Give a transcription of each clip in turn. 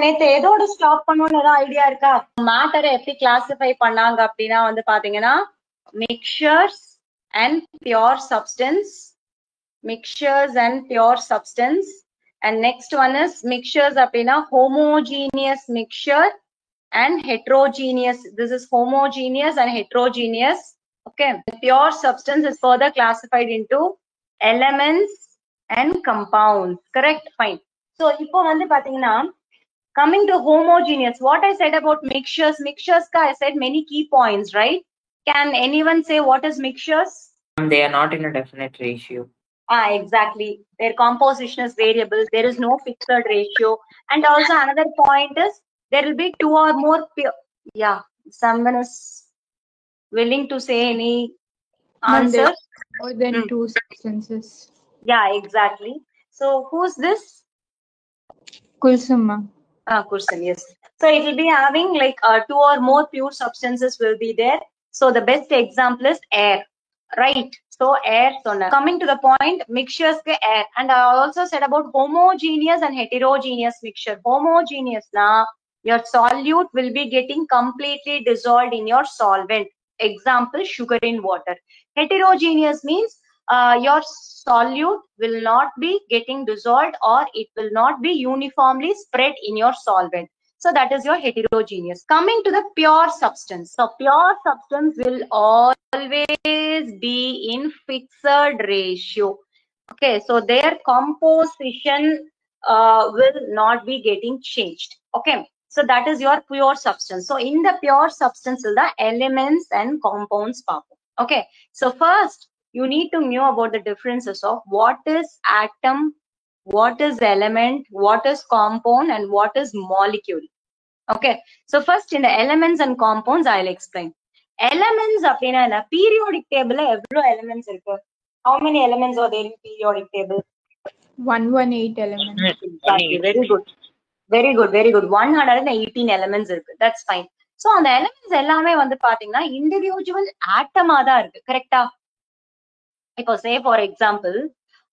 நேத்து எதோட ஸ்டாப் பண்ணணும்னு ஏதாவது ஐடியா இருக்கா? மேட்டரை எப்படி கிளாசிஃபை பண்ணாங்க அப்படின்னா வந்து பாத்தீங்கன்னா mixtures and pure substance, mixtures and pure substance, and next one is mixtures appadina homogeneous mixture and heterogeneous. This is homogeneous and heterogeneous. Okay, pure substance is further classified into elements and compounds. Correct? Fine. So ipo vandu pathina coming to homogeneous, what I said about mixtures ka I said many key points, right? Can anyone say what is mixtures? They are not in a definite ratio. Exactly. Their composition is variable. There is no fixed ratio. And also another point is there will be two or more pure. Yeah, someone is willing to say any answer? More than two substances. Yeah, exactly. So who's this? Kulsumma. Kulsum, yes. So it will be having like two or more pure substances will be there. So the best example is air, right? So air. So now coming to the point, mixtures ke air. And I also said about homogeneous and heterogeneous mixture. Homogeneous na your solute will be getting completely dissolved in your solvent. Example, sugar in water. Heterogeneous means your solute will not be getting dissolved or it will not be uniformly spread in your solvent. So that is your heterogeneous. Coming to the pure substance. So pure substance will always be in fixed ratio. Okay, so their composition will not be getting changed. Okay, so that is your pure substance. So in the pure substance, the elements and compounds part. Okay, so first you need to know about the differences of what is atom, what is element, what is compound, and what is molecule. Okay, so first in the elements and compounds I'll explain. Elements appadina enna periodic table la evlo elements irukku? How many elements are there in periodic table? 118 elements. Exactly. Very good. Very good. Very good. 118 elements irukku. That's fine. So அந்த elements எல்லாமே வந்து பாத்தீங்கன்னா individual atom தான் இருக்கு. கரெக்டா? இப்போ say for example,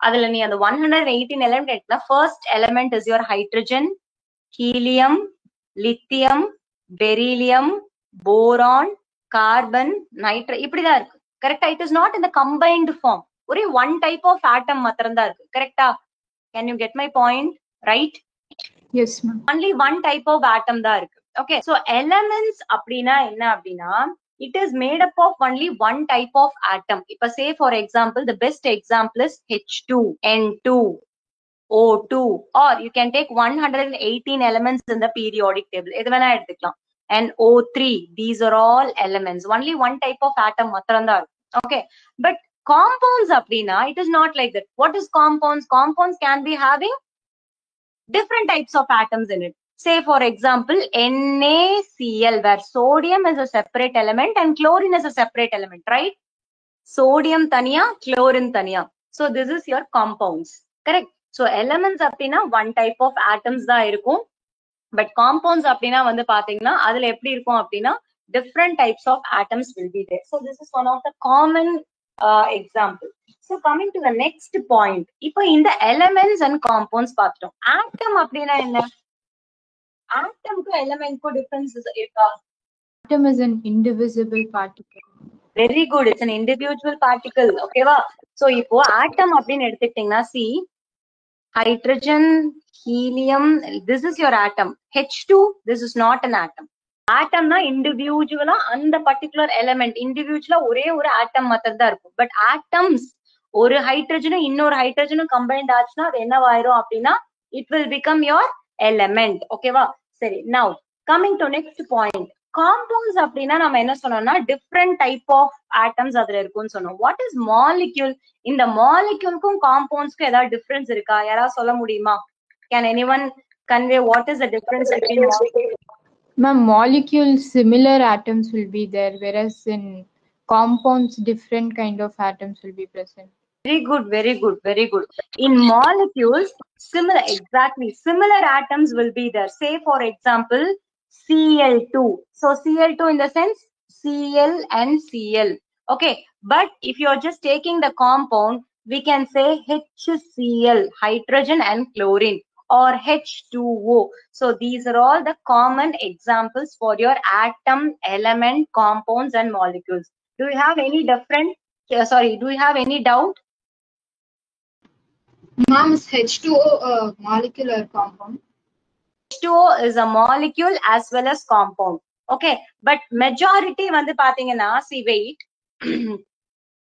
அதுல நீ அந்த 118 element எடுத்தா first element is your hydrogen, helium, lithium, beryllium, boron, carbon, nitrogen. இப்படிதான் இருக்கு. கரெக்டா? It is not in the combined form. ஒரே one type of atom மாத்திரம் தான் இருக்கு. கரெக்டா? Can you get my point? Right? Yes, ma'am. Only one type of atom தான் இருக்கு. Okay, so elements அப்படின்னா என்ன அப்படின்னா it is made up of only one type of atom. இப்ப say for example, the best example is H2, N2, O2, or you can take 118 elements in the periodic table. எது வேணா எடுத்துக்கலாம். And O3, these are all elements. Only one type of atom மாத்திரம் தான் இருக்கு. Okay, but compounds அப்படின்னா it is not like that. What is compounds? Compounds can be having different types of atoms in it. Say for example, NaCl, where sodium is a separate element and chlorine is a separate element, right? Sodium taniya, chlorine taniya. So this is your compounds. Correct? So elements appadina one type of atoms da irukum. But compounds appadina vandu pathina adula eppadi irukum appadina different types of atoms will be there. So this is one of the common example. So coming to the next point, இப்போ இந்த elements and compounds பார்த்தோம். Atom அப்படின்னா என்ன? Atom க்கு element க்கு differences இருக்கா? Atom is an indivisible particle. Very good. It's an individual particle. ஓகேவா? So இப்போ atom அப்படின்னு எடுத்துக்கிட்டீங்கன்னா see, hydrogen, helium, this is your atom. H2, this is not an atom. ஆட்டம்னா இண்டிவிஜுவலா அந்த பர்டிகுலர் எலிமெண்ட் இண்டிவிஜுவலா ஒரே ஒரு ஆட்டம் மாத்திரம் தான் இருக்கும். பட் ஆட்டம்ஸ் ஒரு ஹைட்ரஜனும் இன்னொரு ஹைட்ரஜனும் கம்பைன்ட் ஆச்சுன்னா அது என்னவாயிரும் அப்படின்னா it will become your element. ஓகேவா? சரி, now coming to next point. Compounds அப்படின்னா நம்ம என்ன சொன்னோம்னா டிஃப்ரெண்ட் டைப் ஆஃப் ஆட்டம்ஸ் அதுல இருக்கும்னு சொன்னோம். What is molecule? இந்த மாலிக்யூலுக்கும் காம்பவுண்ட்ஸ்க்கும் ஏதாவது டிஃபரன்ஸ் இருக்கா? யாராவது சொல்ல முடியுமா? Can anyone convey what is the difference between molecule? Ma'am, molecules, similar atoms will be there, whereas in compounds, different kind of atoms will be present. Very good, very good, very good. In molecules, similar, exactly, similar atoms will be there. Say for example, Cl2. So Cl2 in the sense Cl and Cl. Okay, but if you're just taking the compound, we can say HCl, hydrogen and chlorine. or H2O. So these are all the common examples for your atom, element, compounds, and molecules. Do you have any different? Do you have any doubt? Ma'am, is H2O a molecule or compound? H2O is a molecule as well as compound. Okay, but majority வந்து பாத்தீங்கன்னா, see,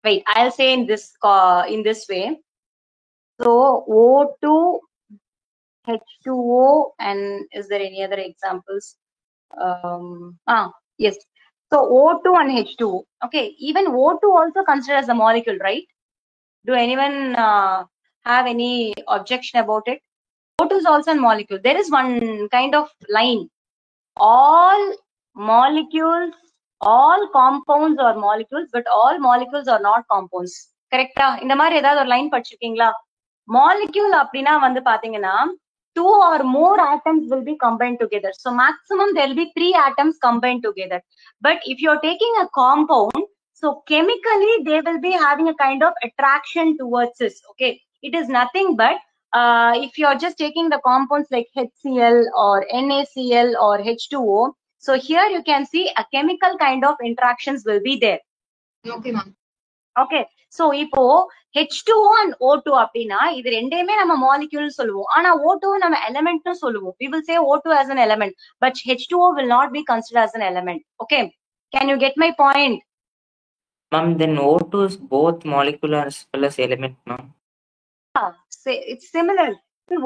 wait, I'll say in this way. So O2, H2O, and is there any other examples? Yes. So O2 and H2O. Okay, even O2 also considered as a molecule, right? Do anyone have any objection about it? O2 is also a molecule. There is one kind of line. All molecules, all compounds are molecules, but all molecules are not compounds. Correct? இந்த மாதிரி ஏதாவது ஒரு line படிச்சிருக்கீங்களா? Molecule அப்படின்னா வந்து பாத்தீங்கன்னா 2 or more atoms will be combined together. So maximum there will be 3 atoms combined together. But if you're taking a compound, so chemically they will be having a kind of attraction towards this. Okay, it is nothing but if you're just taking the compounds like HCl or NaCl or H2O, so here you can see a chemical kind of interactions will be there. Okay, ma'am. Okay, so இப்போ H2O and O2 அப்படின்னா இது ரெண்டையுமே நம்ம molecule சொல்லுவோம். ஆனா O2 நம்ம element னு சொல்லுவோம். We will say O2 as an element, but H2O will not be considered as an element. Okay, can you get my point? Ma'am, then O2 is both molecular as well as element, ma'am. It's similar.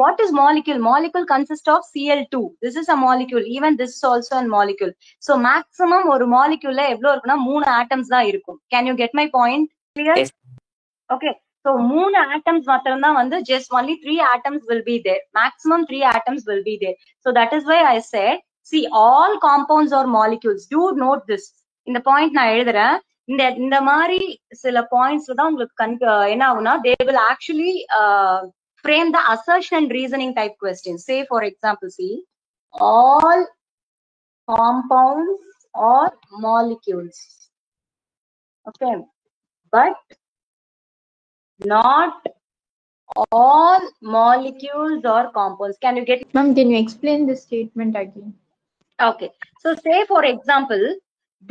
What is molecule? Molecule consists of Cl2. This is a molecule. Even this is also a molecule. So maximum ஒரு molecule எவ்வளவு இருக்குன்னா 3 atoms தான் இருக்கும். Can you get my point? Clear? Yes. Okay. So 3 atoms மாத்திரம் தான் வந்து just only 3 atoms will be there. Maximum 3 atoms will be there. So that is why I said, see, all compounds are molecules. Do note this. இந்த point நான் எழுதுறேன். இந்த மாதிரி சில points தான் உங்களுக்கு என்ன ஆகும்னா they will actually frame the assertion and reasoning type questions. Say for example, see, all compounds are molecules. Okay, but not all molecules are compounds. Can you get? Ma'am, can you explain this statement again? Okay, so say for example,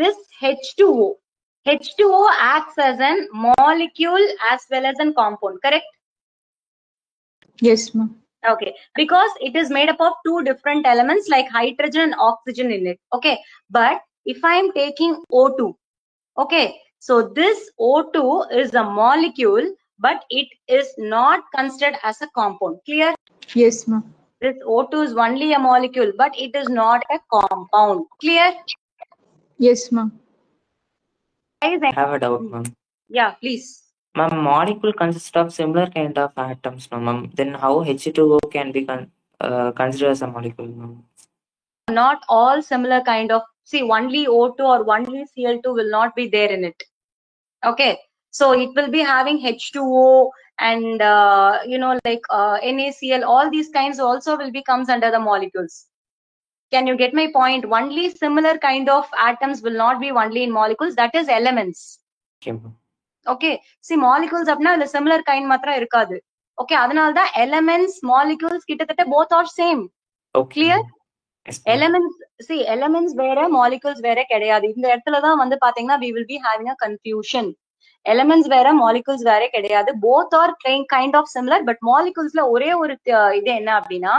this H2O. H2O acts as a molecule as well as a compound, correct? Yes, ma'am. Okay, because it is made up of 2 different elements like hydrogen and oxygen in it. Okay, but if I am taking O2, okay, so this O2 is a molecule, but it is not considered as a compound. Clear? Yes, ma'am. This O2 is only a molecule, but it is not a compound. Clear? Yes, ma'am. I have a doubt, ma'am. Yeah, please. Ma'am, molecule consists of similar kind of atoms, no, ma'am. Then how H2O can be considered as a molecule, ma'am? Not all similar kind of, see, only O2 or only Cl2 will not be there in it. Okay, so it will be having H2O and like NaCl, all these kinds also will be comes under the molecules. Can you get my point? Only similar kind of atoms will not be only in molecules, that is elements. Okay, ma'am. Okay, see, molecules அப்படின்னா the similar kind மாத்திரம் இருக்காது. Okay, அதனால தான் elements, molecules கிட்டத்தட்ட both are same. Okay. Clear? Yes, elements, see, elements வேற molecules வேற கிடையாது. இந்த இடத்துல தான் வந்து பாத்தீங்கன்னா we will be having a confusion. Elements வேற molecules வேற கிடையாது. Both are kind of similar, but moleculesல ஒரே ஒரு இது என்ன அப்படின்னா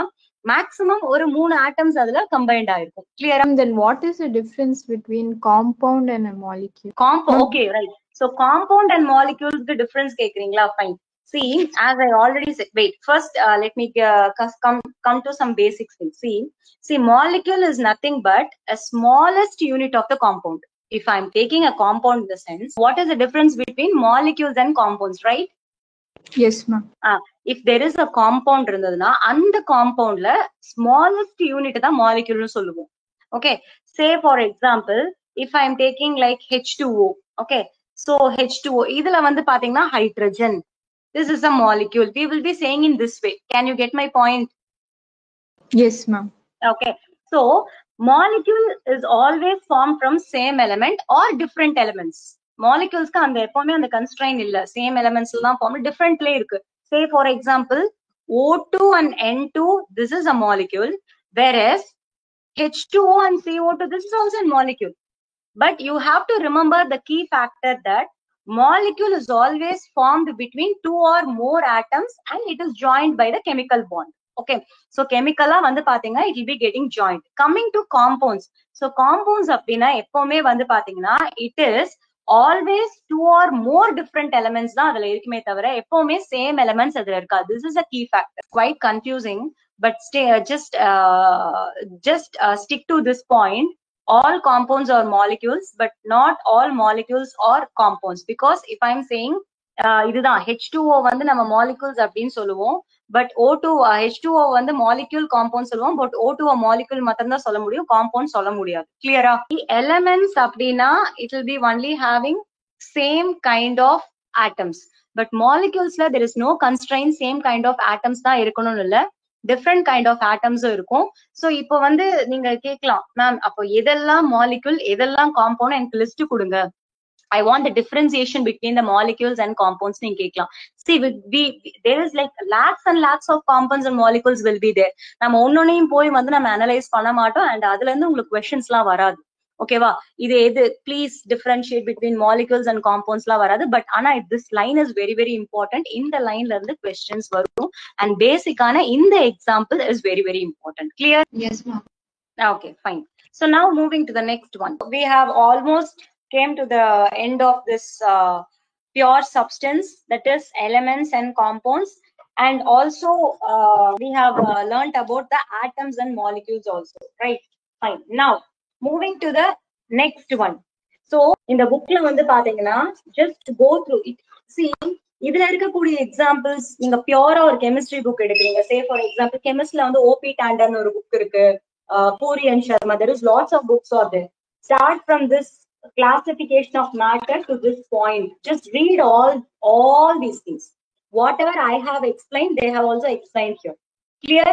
maximum ஒரு 3 atoms அதுல combined ஆயிருக்கும். Clear? Then what is the difference between compound and a molecule? Okay, right. So compound and molecules the difference கேக்குறீங்களா? Fine. See, as I already said, wait, first let me come to some basic things. See, molecule is nothing but a smallest unit of the compound. If I'm taking a compound in the sense, what is the difference between molecules and compounds, right? Yes, ma'am. If there is a compound இருந்ததுன்னா அந்த compoundல smallest unit தான் molecule னு சொல்லுவோம். Okay, say for example, if I'm taking like H2O, okay, so H2O இதுல வந்து பாத்தீங்கன்னா hydrogen. This is a molecule. We will be saying in this way. Can you get my point? Yes, ma'am. Okay, so molecule is always formed from same element or different elements. Moleculesக்கு அந்த எப்பவுமே அந்த constraint இல்ல, same elements தான் form, differently இருக்கு. Say for example, O2 and N2, this is a molecule, whereas H2O and CO2, this is also a molecule. But you have to remember the key factor that molecule is always formed between two or more atoms and it is joined by the chemical bond. Okay, so chemical வந்து பாத்தீங்கன்னா it will be getting joined. Coming to compounds, so compounds அப்படின்னா எப்பவுமே வந்து பாத்தீங்கன்னா it is always two or more different elements தான் அதுல இருக்குமே தவிர எப்பவுமே same elements அதுல இருக்காது. This is a key factor. Quite confusing, but just stick to this point. All compounds are molecules, but not all molecules are compounds. Because if I'm saying இதுதான் H2O வந்து நம்ம molecules அப்படின்னு சொல்லுவோம், but O2 H2O வந்து molecule compound சொல்லுவோம், but O2 molecule மட்டும் தான் சொல்ல முடியும், compound சொல்ல முடியாது. கிளியரா? Elements அப்படின்னா it will be only having same kind of atoms, but moleculesல there is no constraint same kind of atoms தான் இருக்கணும்னு இல்ல, டிஃப்ரெண்ட் கைண்ட் ஆஃப் ஆட்டம்ஸும் இருக்கும். ஸோ இப்போ வந்து நீங்க கேட்கலாம், மேம் அப்போ எதெல்லாம் மாலிக்யூல் எதெல்லாம் காம்பவுண்ட் எனக்கு லிஸ்ட் கொடுங்க, I want the differentiation between the molecules and compounds நீங்க கேட்கலாம். See, there is like lakhs and lakhs of compounds and molecules will be there. நம்ம ஒன்னொன்னையும் போய் வந்து நம்ம அனலைஸ் பண்ண மாட்டோம் அண்ட் அதுல இருந்து உங்களுக்கு கொஸ்டின்ஸ் எல்லாம் வராது. ஓகேவா? இது எது please differentiate between molecules and compounds எல்லாம் வராது. பட் ஆனா this line is very very important. இந்த லைன்ல இருந்து கொஸ்டின்ஸ் வரும் அண்ட் பேசிக்கான இந்த example is very very important. Clear? Yes, ma'am. Okay, fine. So now moving to the next one. We have almost came to the end of this pure substance, that is elements and compounds, and also we have learnt about the atoms and molecules also, right? Fine. Now moving to the next one. So in the book la vandu pathina just go through it. See, இதுல இருக்கக்கூடிய examples நீங்க பியூரா ஒரு chemistry book எடுக்கிறீங்க, சே for example கெமிஸ்ட்ல வந்து OP டாண்டர்னு ஒரு book இருக்கு, Puri and Sharma, there is lots of books are there. Start from this classification of matter to this point. Just read all these things. Whatever I have explained, they have also explained here. Clear?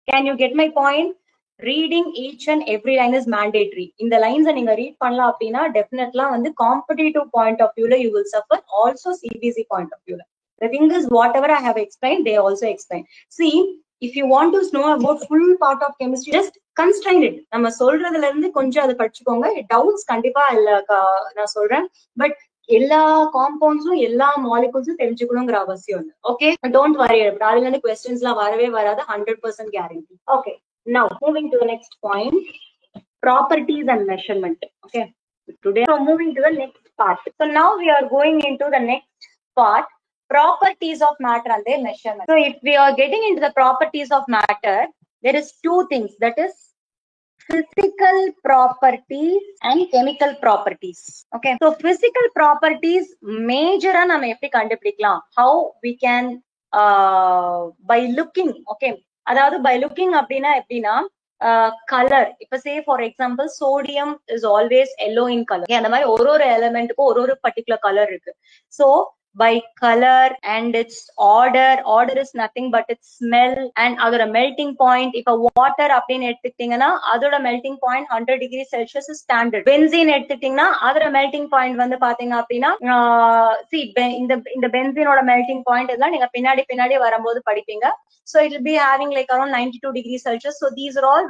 Can you get my point? Reading each and every line is mandatory. In the lines நீங்க read பண்ணலாம் அப்படின்னா definitely வந்து competitive point of view you will suffer, also CBC point of view. The thing is, whatever I have explained, they also explain. See, if you want to know about full part of chemistry, just constrain it. நம்ம சொல்றதுல இருந்து கொஞ்சம் அதை படிச்சுக்கோங்க. Doubts கண்டிப்பா இல்ல நான் சொல்றேன், பட் எல்லா காம்பவுண்ட்ஸும் எல்லா மாலிகூல்ஸும் தெரிஞ்சுக்கணுங்கிற அவசியம் இல்லை. Okay, don't worry. அதுல இருந்து கொஸ்டின்ஸ் எல்லாம் வரவே வராது, 100% guarantee. Okay, now moving to the next point, properties and measurement. Okay, today so moving to the next part. So now we are going into the next part, properties of matter and their measurement. So if we are getting into the properties of matter, there is two things, that is physical properties and chemical properties. Okay, so physical properties major ah nama eppadi kandupidikalam, how we can by looking. Okay, அதாவது by looking அப்படின்னா எப்படின்னா colour, இப்ப say for example sodium is always yellow in colour. அந்த மாதிரி ஒரு எலிமெண்ட்டுக்கும் ஒரு particular colour இருக்கு. So by color and its order is nothing but its smell and அதோட melting point. இப்ப வாட்டர் அப்படின்னு எடுத்துக்கிட்டீங்கன்னா அதோட melting point 100 degree Celsius is standard. Benzene எடுத்துக்கிட்டீங்கன்னா அதோட melting point வந்து பாத்தீங்க அப்படின்னா இந்த பென்சீனோட melting point எல்லாம் நீங்க பின்னாடி வரும்போது படிப்பீங்க. So it will be having like around 92 degrees Celsius. So these are all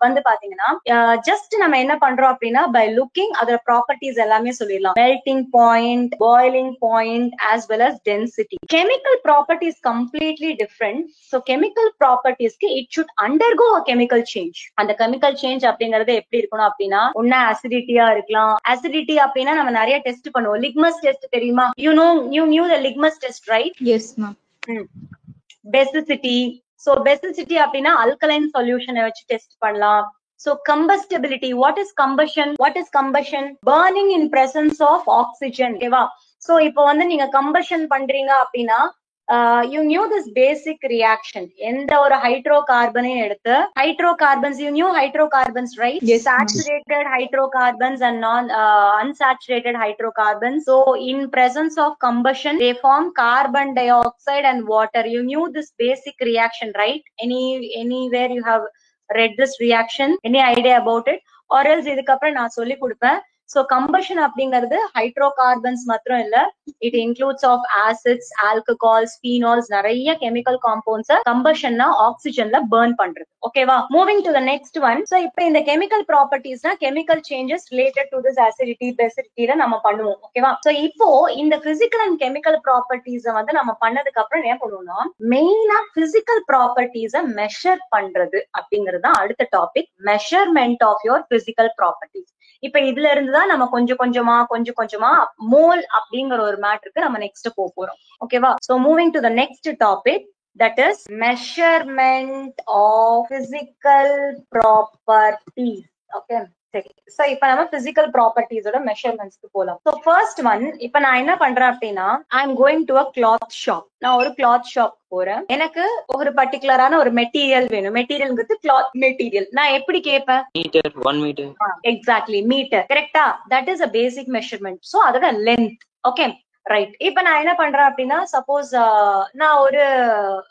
வந்து பாத்தீங்கன்னா just நம்ம என்ன பண்றோம் அப்படின்னா by looking அதோட ப்ராப்பர்ட்டிஸ் எல்லாமே சொல்லிடலாம். melting point, boiling point, as well as density. Chemical property is completely different. So chemical properties it should undergo a chemical change. And the chemical change அப்படிங்கறது எப்படி இருக்கணும் அப்படின்னா, ஒண்ணா acidity-ஆ இருக்கலாம். acidity அப்படின்னா நம்ம நிறைய டெஸ்ட் பண்ணுவோம். litmus test தெரியுமா? You knew the litmus test, right? Yes, ma'am. Basicity. So basicity அப்படின்னா alkaline solution வச்சு டெஸ்ட் பண்ணலாம். So combustibility, what is combustion? Burning in presence of oxygen. Okay, so இப்போ வந்து நீங்க கம்பஷன் பண்றீங்க அப்படின்னா you knew this basic reaction. எந்த ஒரு ஹைட்ரோகார்பனையும் எடுத்து hydrocarbons, you knew hydrocarbons, right? Yes, saturated hydrocarbons and unsaturated hydrocarbons. So in presence of combustion they form carbon dioxide and water. You knew this basic reaction, right? Anywhere you have read this reaction? Any idea about it? Or else இதுக்கப்புறம் நான் சொல்லி கொடுப்பேன். So combustion அப்படிங்கிறது hydrocarbons மாத்திரம் இல்ல, it includes of acids, alcohols, phenols, நிறைய chemical compounds கம்பஷன்னா ஆக்சிஜன்ல பர்ன் பண்றது. ஓகேவா? Moving to the next one. So இப்போ இந்த கெமிக்கல் ப்ராப்பர்ட்டிஸ்னா chemical changes related to this acidity பேசிடிட்டில நம்ம பண்ணுவோம். ஓகேவா? சோ இப்போ இந்த பிசிக்கல் அண்ட் கெமிக்கல் ப்ராப்பர்ட்டிஸ் வந்து நம்ம பண்ணதுக்கு அப்புறம் என்ன பண்ணுவோம்னா மெயினா பிசிக்கல் ப்ராப்பர்ட்டிஸ மெஷர் பண்றது அப்படிங்கிறது தான் அடுத்த topic, measurement of your physical properties. இப்ப இதுல இருந்துதான் நம்ம கொஞ்சம் கொஞ்சமா மோல் அப்படிங்கிற ஒரு மேட்டருக்கு நம்ம நெக்ஸ்ட் போறோம். ஓகேவா? So moving to the next topic, that is measurement of physical properties. Okay, சரி. சோ இப்ப நம்ம பிசிக்கல் ப்ராப்பர்ட்டிஸோட மெஷர்மெண்ட்ஸ்க்கு போலாம். சோ ஃபர்ஸ்ட் ஒன், இப்ப நான் என்ன பண்றேன் அப்படின்னா I am going to a cloth shop. நான் ஒரு கிளாத் ஷாப் போறேன். எனக்கு ஒரு பர்டிகுலரான ஒரு மெட்டீரியல் வேணும். மெட்டீரியல்ங்கிறது கிளாத் மெட்டீரியல். நான் எப்படி கேட்பேன்? Metre, 1 metre. Exactly, metre. கரெக்டா? That is a basic measurement. So அதோட லென்த். Okay, right. இப்ப நான் என்ன பண்றேன் அப்படின்னா சப்போஸ் நான்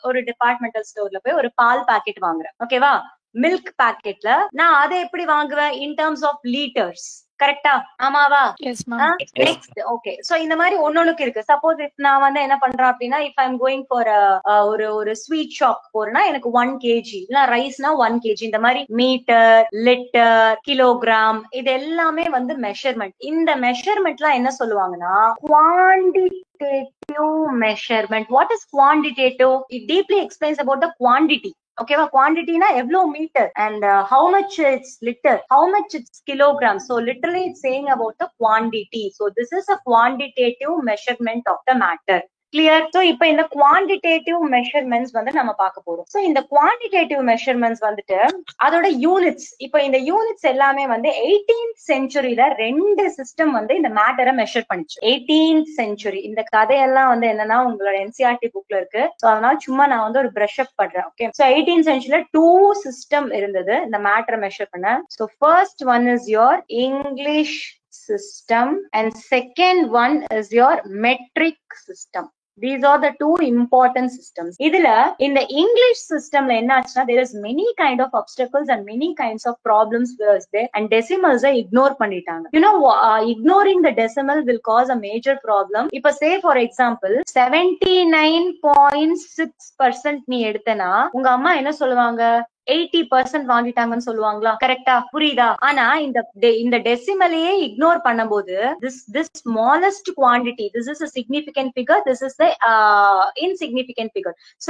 ஒரு டிபார்ட்மெண்டல் ஸ்டோர்ல போய் ஒரு பால் பாக்கெட் வாங்குறேன். ஓகேவா? மில்க் பாக்கெட்ல நான் அதை எப்படி வாங்குவேன்? In terms of litres. கரெக்டா? ஆமாவா? நெக்ஸ்ட். ஓகே, சோ இந்த மாதிரி ஒன்னொன்னுக்கு இருக்கு. சப்போஸ் இப் நான் வந்து என்ன பண்றேன் அப்படின்னா if I am going for ஒரு ஸ்வீட் ஷாப் போறேன்னா எனக்கு 1 kg இல்ல ரைஸ்னா 1 kg, இந்த மாதிரி மீட்டர், லிட்டர், கிலோகிராம், இது எல்லாமே வந்து மெஷர்மெண்ட். இந்த மெஷர்மெண்ட்லாம் என்ன சொல்லுவாங்கன்னா quantitative measurement. What is quantitative? It deeply explains about the quantity. ஓகேவா? குவான்டிட்டினா எவ்வளவு metre and how much it's litre, how much it's kilogram. So literally it's saying about the quantity. So this is a quantitative measurement of the matter. Clear? So இப்ப இந்த quantitative measurements வந்து நம்ம பார்க்க போறோம். So இந்த quantitative measurements வந்துட்டு அதோட units. இப்ப இந்த யூனிட்ஸ் எல்லாமே வந்து 18th செஞ்சுரியில 2 சிஸ்டம் வந்து இந்த மேட்டரை மெஷர் பண்ணிச்சு. 18th century. இந்த கதையெல்லாம் வந்து என்னன்னா உங்களோட NCERT புக்ல இருக்கு. சோ அதனால சும்மா நான் வந்து ஒரு பிரஷ் அப் பண்றேன். ஓகே, சோ 18th செஞ்சுரியில 2 சிஸ்டம் இருந்தது இந்த மேட்டரை மெஷர் பண்ண. So first one is your English system and second one is your metric system. These are the 2 important systems. இதுல இந்த English systemல என்ன ஆச்சுன்னா there is many kind of obstacles and many kinds of problems was there and decimals ignore பண்ணிட்டாங்க. You know, ignoring the decimal will cause a major problem. இப்ப say for example 79.6% நீ எடுத்தனா உங்க அம்மா என்ன சொல்லுவாங்க? 80% வாங்கிட்டாங்கன்னு சொல்லுவாங்களா? கரெக்டா? புரியுதா? ஆனா இந்த டெசிமலையே இக்னோர் பண்ணும்போது this smallest quantity, this is a significant figure, this is the insignificant figure. So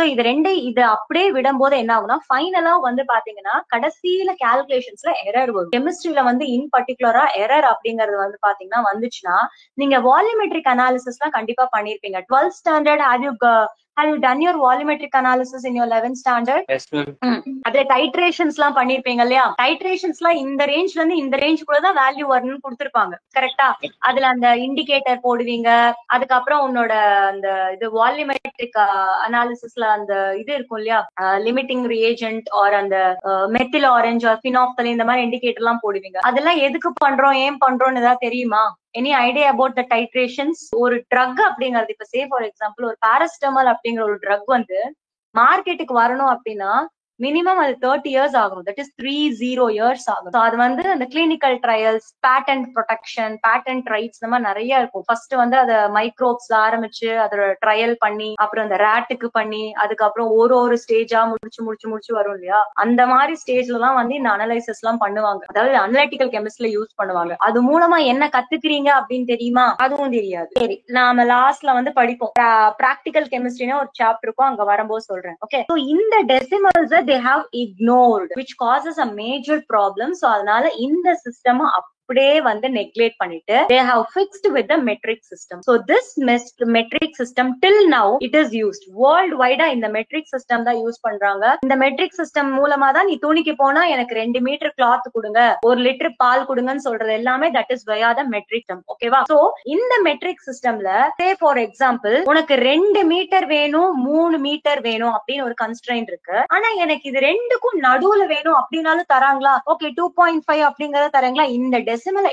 இது அப்படியே விடும்போது என்ன ஆகும்னா ஃபைனலா வந்து பாத்தீங்கன்னா கடைசியில கால்குலேஷன்ஸ்ல எரர் வரும். கெமிஸ்ட்ரியில வந்து இன் பர்டிகுலரா எரர் அப்படிங்கறது வந்து பாத்தீங்கன்னா வந்துச்சுன்னா நீங்க வால்யூமெட்ரிக் அனாலிசிஸ் எல்லாம் கண்டிப்பா பண்ணிருப்பீங்க. 12th standard have you done your volumetric analysis in your 11th standard? Yes ma'am. அதுல டைட்ரேஷன்ஸ் எல்லாம் பண்ணிருப்பீங்க இல்லையா? டைட்ரேஷன்ஸ் எல்லாம் இந்த ரேஞ்ச்ல இருந்து இந்த ரேஞ்சுக்குள்ளதான் வேல்யூ வரணும்னு கொடுத்திருப்பாங்க. கரெக்டா? அதுல அந்த இண்டிகேட்டர் போடுவீங்க. அதுக்கப்புறம் உன்னோட அந்த இது வால்யூமெட்ரிக் அனாலிசிஸ்ல அந்த இது இருக்கும் இல்லையா, லிமிட்டிங் ரியேஜென்ட் ஆர் அந்த மெத்தில் ஆரஞ்ச் ஆர் பினாப்தல், இந்த மாதிரி இண்டிகேட்டர் எல்லாம் போடுவீங்க. அதெல்லாம் எதுக்கு பண்றோம், ஏன் பண்றோம்னு ஏதாவது தெரியுமா? Any idea about the titrations? ஒரு ட்ரக் அப்படிங்கிறது இப்ப சே ஃபார் எக்ஸாம்பிள் ஒரு பாராசிட்டமால் அப்படிங்கிற ஒரு ட்ரக் வந்து மார்க்கெட்டுக்கு வரணும் அப்படின்னா மினிமம் அது 30 years ஆகும். தட் இஸ் 30 years ஆகும். அது வந்து அந்த clinical trials, patent protection, patent rights இந்த மாதிரி நிறைய இருக்கும். ஃபர்ஸ்ட் வந்து அதை மைக்ரோப்ஸ்ல ஆரம்பிச்சு அதோட ட்ரையல் பண்ணி அப்புறம் அந்த ரேட்டுக்கு பண்ணி அதுக்கப்புறம் ஒரு ஸ்டேஜா முடிச்சு வரும் இல்லையா? அந்த மாதிரி ஸ்டேஜ்ல எல்லாம் வந்து இந்த அனலைசிஸ் எல்லாம் பண்ணுவாங்க. அதாவது அனலிட்டிக்கல் கெமிஸ்ட்ரியில யூஸ் பண்ணுவாங்க. அது மூலமா என்ன கத்துக்கிறீங்க அப்படின்னு தெரியுமா? அதுவும் தெரியாது. சரி, நாம லாஸ்ட்ல வந்து படிப்போம். பிராக்டிகல் கெமிஸ்ட்ரினா ஒரு சாப்டர் இருக்கும், அங்க வரும்போது சொல்றேன். ஓகே, சோ இந்த decimals they have ignored which causes a major problem. So அதனால இந்த சிஸ்டம் அப்படியே வந்து நெக்லெக்ட் பண்ணிட்டு they have fixed with the metric system. So this metric system till now it is used worldwide. இந்த metric system தான் use பண்றாங்க. இந்த metric system மூலமா தான் நீ துணிக்கு போனா எனக்கு 2 மீட்டர் கிளாத் கொடுங்க, 1 லிட்டர் பால் கொடுங்கன்னு சொல்றது எல்லாமே that is via the metric system. ஓகேவா? சோ இந்த metric systemல say for example உனக்கு 2 மீட்டர் வேணும், 3 மீட்டர் வேணும் அப்படின்னு ஒரு கன்ஸ்ட்ரெயின்ட் இருக்கு. ஆனா எனக்கு இது ரெண்டுக்கும் நடுவுல வேணும் அப்படின்னாலும் தராங்களா? ஓகே, 2.5 அப்படிங்கறத தராங்களா? இந்த decimal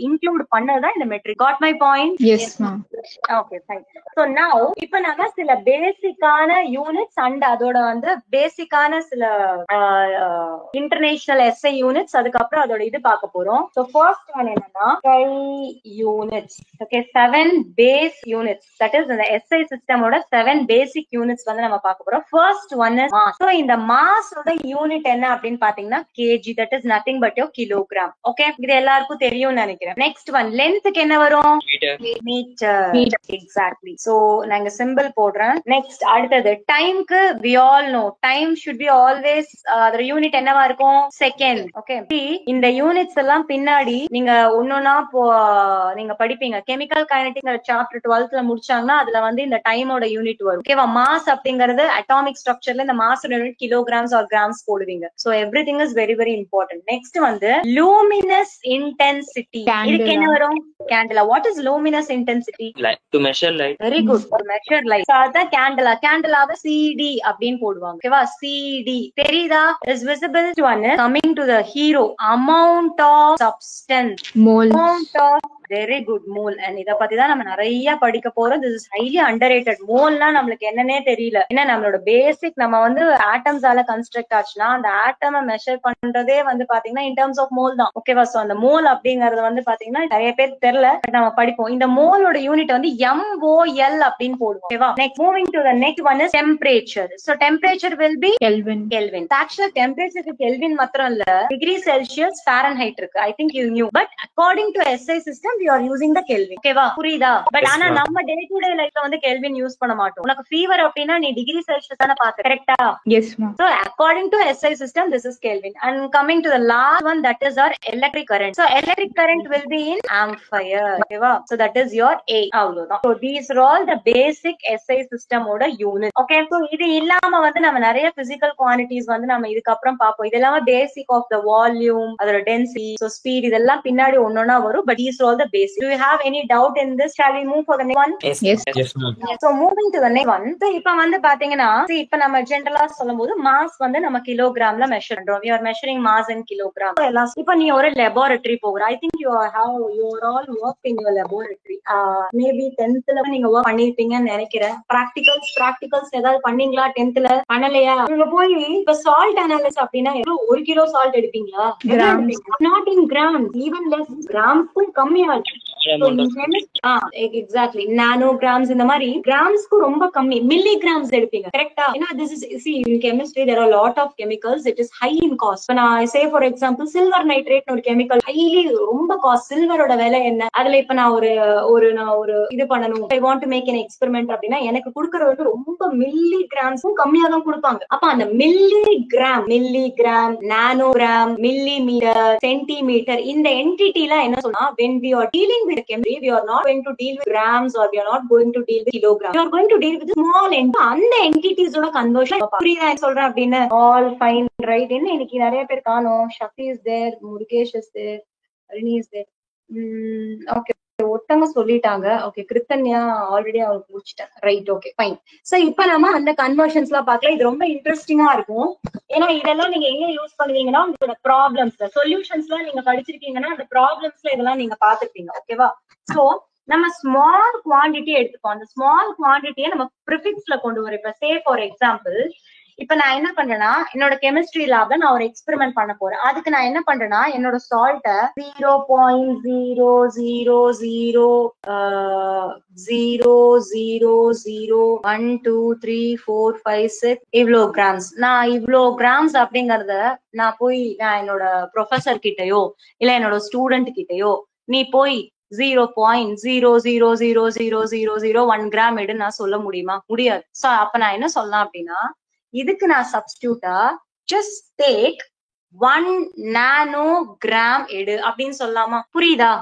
include பண்ணதுதான் இந்த matric. Got my point? Yes, ma'am. Okay, fine. So now இப்ப நம்ம சில பேசிக்கான யூனிட்ஸ் அண்ட் அதோட வந்து பேசிக்கான சில இன்டர்நேஷனல் எஸ்ஐ யூனிட்ஸ், அதுக்கப்புறம் அதோட இது பார்க்க போறோம். So first one என்னன்னா units. Okay, 7 base units. That is the SI system ஓட 7 basic units வந்து நம்ம பார்க்க போறோம். First one is mass. So இந்த mass ஓட யூனிட் என்ன அப்படின்னு பாத்தீங்கன்னா kg. That is nothing but your kilogram. Okay, இது எல்லாருக்கும் தெரியும்னு நினைக்கிறேன். Next one, lengthக்கு என்ன வரும்? Meter. Exactly. So நாங்க symbol போடுறேன். Next அடுத்தது டைம்க்கு we all know time should be always அதோட யூனிட் என்னவா இருக்கும்? செகண்ட். Okay, இந்த யூனிட்ஸ் எல்லாம் பின்னாடி நீங்க ஒன்னொன்னா நீங்க படிப்பீங்க. கெமிக்கல் கைனடிக் சாப்டர் 12th முடிச்சாங்கன்னா அதுல வந்து இந்த டைமோட யூனிட் வரும். ஓகேவா? மாஸ் அப்படிங்கிறது அட்டாமிக் ஸ்ட்ரக்சர்ல இந்த mass unit kilograms or grams போடுவீங்க. So everything is very very important. Next வந்து லூமினஸ் இன்டென்சிட்டி. இதுக்கு என்ன வரும்? Candela. What is luminous intensity? To measure light. Very good, to measure light. So அதான் கேண்டிலா. கேண்டிலாவை சிடி அப்படின்னு போடுவாங்க. ஓகேவா? சிடி தெரியுதா? Is visible to one. Coming to the hero, amount of substance. Mole. Amount of very good, mole. And இத பத்தி தான் நம்ம நிறைய படிக்க போறோம். This is highly underrated. மோல்னா நம்மளுக்கு என்னன்னே தெரியல. ஏன்னா நம்மளோட பேசிக் நம்ம வந்து ஆட்டம்ஸால கன்ஸ்ட்ரக்ட் ஆச்சுன்னா அந்த ஆட்டமை மெஷர் பண்றதே வந்து பாத்தீங்கன்னா இன் டர்ம்ஸ் ஆஃப் மோல் தான். ஓகேவா? சோ அந்த மோல் அப்படிங்கறது வந்து பாத்தீங்கன்னா நிறைய பேருக்கு தெரியல, பட் நம்ம படிப்போம். இந்த மோலோட யூனிட் வந்து MOL அப்படின்னு போடுவோம். ஓகேவா? Next moving to the next one is temperature. So temperature will be Kelvin. Kelvin. ஆக்சுவலா டெம்பரேச்சருக்கு கெல்வின் மாத்திரம் இல்ல, டிகிரி செல்சியஸ், ஃபாரன்ஹைட் இருக்கு. I think you new. But according to SI system we are using the Kelvin. ஓகேவா? புரியுதா? But ஆனா நம்ம day to day லைஃப்ல வந்து கெல்வின் யூஸ் பண்ண மாட்டோம். உனக்கு ஃபீவர் அப்படின்னா நீ டிகிரி செல்சியஸ் தான பாக்க, கரெக்ட்டா? Yes, ma'am. So according to SI system this is Kelvin. And coming to the last one, that is our electric current. So electric current will be in ampere. ஓகேவா? So that is your A. அவ்வளவுதான். So these are all the basic SI system ஓட unit. Okay, so இது இல்லாம வந்து நம்ம நிறைய physical quantities வந்து நம்ம இதுக்கு அப்புறம் பாப்போம். இதெல்லாம் basic of the volume, அதோட density, so speed, இதெல்லாம் பின்னாடி ஒன்னொன்னா வரும். But these are all the basic. Do you have any doubt in this? Shall we move for the next one? Yes, ma'am. So moving to the next one. So இப்ப வந்து பாத்தீங்கன்னா இப்ப நம்ம ஜெனரலா சொல்லும்போது மாஸ் வந்து நம்ம கிலோகிராம்ல மெஷர் பண்றோம். We are measuring mass in kilogram. இப்ப நீ ஒரு laboratory போகிற. I think you are all worked in your laboratory. Maybe 10th ல நீங்க work பண்ணிருப்பீங்கன்னு நினைக்கிறேன். practicals ஏதாவது பண்ணீங்களா 10th ல? பண்ணலையா? நீங்க போய் இப்ப salt analysis அப்படின்னா 1 கிலோ salt எடுப்பீங்களா? Not in grams, even less. கிராம்ஸ்க்கும் கம்மியா இருக்கு. எக்ஸாக்ட்லி நானோகிராம்ஸ் இந்த மாதிரி கிராம்ஸ்க்கு ரொம்ப கம்மி, மில்லிகிராம்ஸ் எடுப்பீங்க. கரெக்டா? ஏன்னா this is see in chemistry there are a lot of chemicals, it is high in cost. இப்ப நான் say for example silver nitrate ஒரு கெமிக்கல் ஹைலி ரொம்ப காஸ்ட். சில்வரோட விலை என்ன? அதுல இப்ப நான் ஒரு இது பண்ணணும், I want to make an experiment அப்படின்னா எனக்கு கொடுக்கறது ரொம்ப மில்லிகிராம்ஸும் கம்மியா தான் கொடுப்பாங்க. அப்ப அந்த மில்லிகிராம், நானோகிராம், மில்லிமீட்டர், சென்டிமீட்டர், இந்த என்டிட்டில என்ன சொன்னா when we are dealing with chemistry we are not going to deal with grams or we are not going to deal with kilograms. We are going to deal with small அந்த entities ஓட conversion. புரியுதா சொல்றேன் அப்படின்னு? All fine, right? என்ன இன்னைக்கு நிறைய பேர் காணோம். Shakti is there, Murugesh is there, Arini is there. Okay, ஒருத்தங்க சொல்லிட்டாங்க. ஓகே, கிருத்தன்யா ஆல்ரெடி அவங்க முடிச்சிட்டேன். Right, okay fine. சோ இப்ப நம்ம அந்த கன்வர்ஷன்ஸ் எல்லாம் பார்க்கலாம். இது ரொம்ப இன்ட்ரெஸ்டிங்கா இருக்கும். ஏன்னா இதெல்லாம் நீங்க எங்க யூஸ் பண்ணுவீங்கன்னா உங்களோட ப்ராப்ளம்ஸ்ல, சொல்யூஷன்ஸ் எல்லாம் நீங்க படிச்சிருக்கீங்கன்னா அந்த ப்ராப்ளம்ஸ்ல இதெல்லாம் நீங்க பாத்துருப்பீங்க. ஓகேவா? சோ நம்ம ஸ்மால் குவான்டிட்டி எடுத்துப்போம். அந்த ஸ்மால் குவான்டிட்டியை நம்ம ப்ரிஃபிக்ஸ்ல கொண்டு வரோம். இப்ப சே ஃபார் எக்ஸாம்பிள் இப்ப நான் என்ன பண்றேன்னா என்னோட கெமிஸ்ட்ரி லேப்ல நான் ஒரு எக்ஸ்பெரிமெண்ட் பண்ண போறேன். அதுக்கு நான் என்ன பண்றேன்னா என்னோட சால்ட்டை 0.00000012345 இவ்வளோ கிராம்ஸ், நான் இவ்வளோ கிராம்ஸ் அப்படிங்கறத நான் என்னோட ப்ரொஃபசர் கிட்டயோ இல்ல என்னோட ஸ்டூடெண்ட் கிட்டயோ நீ போய் 0.0000001 கிராம் எடு நான் சொல்ல முடியுமா? முடியாது. சோ அப்ப நான் என்ன சொல்லலாம் அப்படின்னா இதுக்கு நான் சப்ஸ்டியூட்டா ஜஸ்ட் டேக் 1 நானோகிராம் எடு அப்படின்னு சொல்லலாமா? புரியுதா?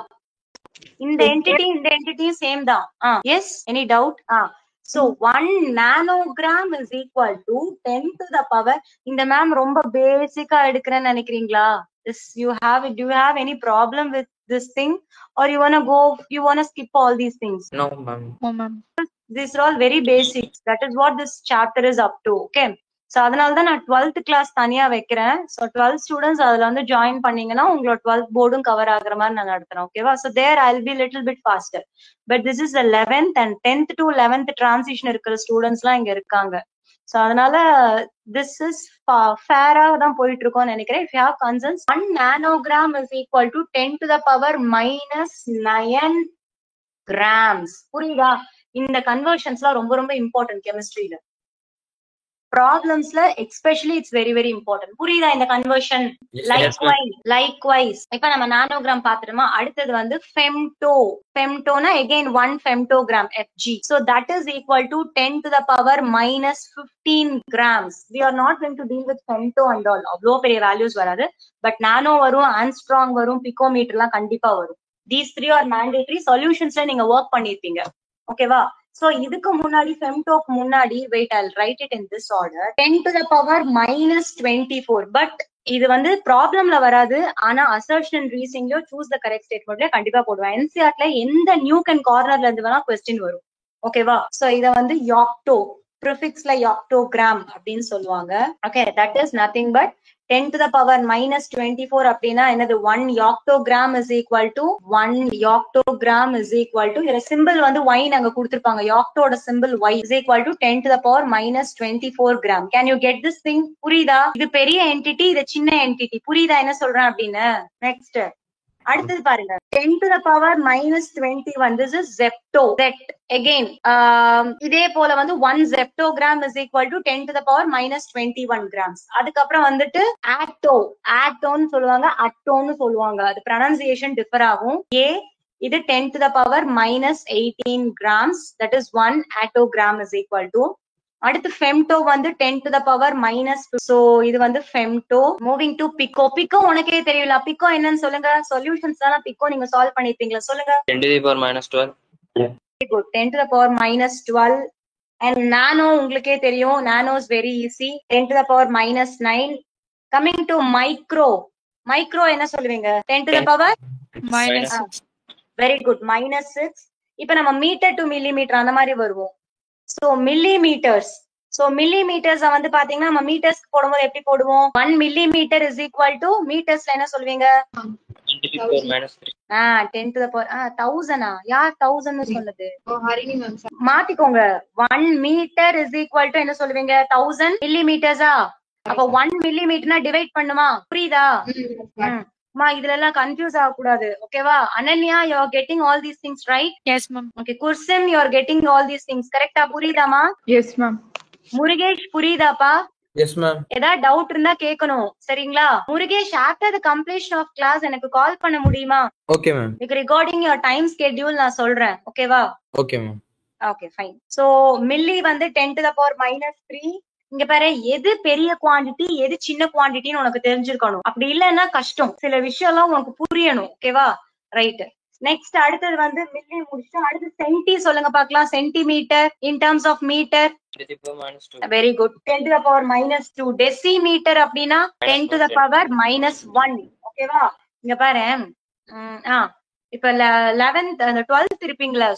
இந்த என்டிட்டியும் சேம் தான். Yes, any doubt? So 1 nanogram is equal to 10 to the power. இந்த மேம் ரொம்ப பேசிக்கா எடுக்கிறேன்னு நினைக்கிறீங்களா? Do you have any problem with this thing or you wanna skip all these things? No ma'am. No, ma'am. These are all very basic. That is what this chapter is up to. Okay, so அதனால தான் நான் 12th class தனியா வைக்கிறேன். So 12 students அதுல வந்து join பண்ணீங்கன்னா உங்களோட 12th போர்டும் cover ஆகுற மாதிரி நான் நடத்துறேன். ஓகேவா? So there I will be little bit faster. But this is 11th and 10th to 11th transition இருக்கிற ஸ்டூடெண்ட்ஸ் எல்லாம் இங்க இருக்காங்க. ஸோ அதனால திஸ் இஸ் ஃபேரா தான் போயிட்டு இருக்கோம்னு நினைக்கிறேன். If you have concerns, 1 nanogram is equal to 10 to the power minus 9 grams. புரியுதா? இந்த கன்வர்ஷன்ஸ்லாம் ரொம்ப ரொம்ப இம்பார்ட்டன்ட் கெமிஸ்ட்ரியில. ப்ராப்ளம்ஸ்ல especially it's very very important. புரியுதா இந்த கன்வர்ஷன்? லைக்வைஸ் இப்ப நம்ம நானோகிராம் பாத்துட்டோமா, அடுத்தது வந்து femto. ஃபெம்டோனா again 1 femtogram Fg. So that is equal to 10 to the power minus 15 grams. We are not going to deal with femto and all. அவ்வளோ பெரிய values வராது. But நானோ வரும், ஆம்ஸ்ட்ராங் வரும், பிகோமீட்டர் எல்லாம் கண்டிப்பா வரும். These 3 are mandatory. சொல்யூஷன்ஸ்ல நீங்க work பண்ணிருப்பீங்க. ஓகேவா? So இதுக்கு முன்னாடி ஃபெம்டோக்கு முன்னாடி wait I'll write it in this order. 10 to the power minus 24. But இது வந்து ப்ராப்ளம்ல வராது. ஆனா அசர்ஷன் ரீசனிங்லயோ சூஸ் த கரெக்ட் ஸ்டேட்மெண்ட்ல கண்டிப்பா போடுவேன். என்சிஆர்ல எந்த நியூக் அண்ட் கார்னர்ல இருந்து வேணா கொஸ்டின் வரும். ஓகேவா? சோ இத வந்து யாக்டோ ப்ரிஃபிக்ஸ்ல யாக்டோகிராம் அப்படின்னு சொல்லுவாங்க. Okay, that is nothing but 10 to the power minus 24 அப்படின்னா என்னது? 1 octogram is equal to 1 octogram is equal to இதுல சிம்பிள் வந்து y நாங்க கொடுத்திருப்பாங்க. யாக்டோட simple y is equal to 10 to the power minus 24 gram. Can you get this thing? புரியுதா? இது பெரிய entity, இது சின்ன என்டிட்டி. புரியுதா என்ன சொல்றேன் அப்படின்னு? நெக்ஸ்ட் அடுத்தது பாருங்க, 10 to the power minus 21. This is zepto. Zet again. இதே போல வந்து 1 zeptogram is equal to 10 to the power minus 21 grams. அதுக்கப்புறம் வந்துட்டு atto. attoன்னு சொல்லுவாங்க, அட்டோன்னு சொல்லுவாங்க. அது ப்ரொனன்சியேஷன் டிஃபர் ஆகும். இது 10 to the power minus 18 grams. That is 1 attogram is equal to. அடுத்து ஃபெம்டோ வந்து 10 to the power minus. So இது வந்து femto. Moving to pico. Pico உனக்கே தெரியல. பிகோ என்னன்னு சொல்லுங்க. சொல்யூஷன்ஸ் தான் பிகோ நீங்க சால்வ் பண்ணிருப்பீங்களா? சொல்லுங்க. 10 to the power minus 12. Very good. 10 to the power minus 12. And nano உங்களுக்கே தெரியும். Nano is very easy. 10 to the power minus 9. Coming to micro. Micro என்ன சொல்லுவீங்க? 10 to the power minus 6. Very good. minus 6. இப்ப நம்ம metre to millimetre அந்த மாதிரி வருவோம். So millimeters. So millimeters வந்து பாத்தீங்கன்னா நம்ம மீட்டர்ஸ்க்கு போடும்போது எப்படி போடுவோம்? 1 millimeter is equal to மீட்டர்ஸ்ல என்ன சொல்வீங்க? 10 to the power minus 3. 10 to the power 1000. யார் 1000 னு சொன்னது? Harini ma'am. மாத்திக்கோங்க. 1 meter is equal to என்ன சொல்வீங்க? 1000 millimeters. அப்ப 1 millimeterனா டிவைட் பண்ணுமா? புரியுதா? இதுல எல்லாம் கன்ஃபியூஸ் ஆக கூடாது. ஓகேவா? Ananya, you are getting all these things right? Yes ma'am. Okay, Kursim, you are getting all these things கரெக்ட்டா? புரியுதாமா? Yes ma'am. Murugesh புரியுதாப்பா? Yes ma'am. ஏதாவது டவுட் இருந்தா கேட்கணும், சரிங்களா? Murugesh, after the completion of class எனக்கு கால் பண்ண முடியுமா? Okay ma'am. Regarding your time schedule நான் சொல்றேன். ஓகேவா? Okay ma'am. Okay fine. So milli வந்து 10 to the power minus 3. இங்க பாரு, எது பெரிய குவாண்டிட்டி எது சின்ன குவாண்டிட்டின்னு உனக்கு தெரிஞ்சிருக்கணும். அப்படி இல்லைன்னா கஷ்டம். சில விஷயம் எல்லாம் உனக்கு புரியணும். ஓகேவா? ரைட். நெக்ஸ்ட் அடுத்தது வந்து மில்லி முடிச்சு அடுத்து சென்டி சொல்லுங்க பாக்கலாம். Centimetre in terms of metre. 10 to the power minus 2. Very good. 10 to the power minus 2. Decimetre அப்படின்னா 10 to the power minus 1. ஓகேவா? இங்க பாரு, இப்ப 11th அந்த 12th இருப்பீங்களா,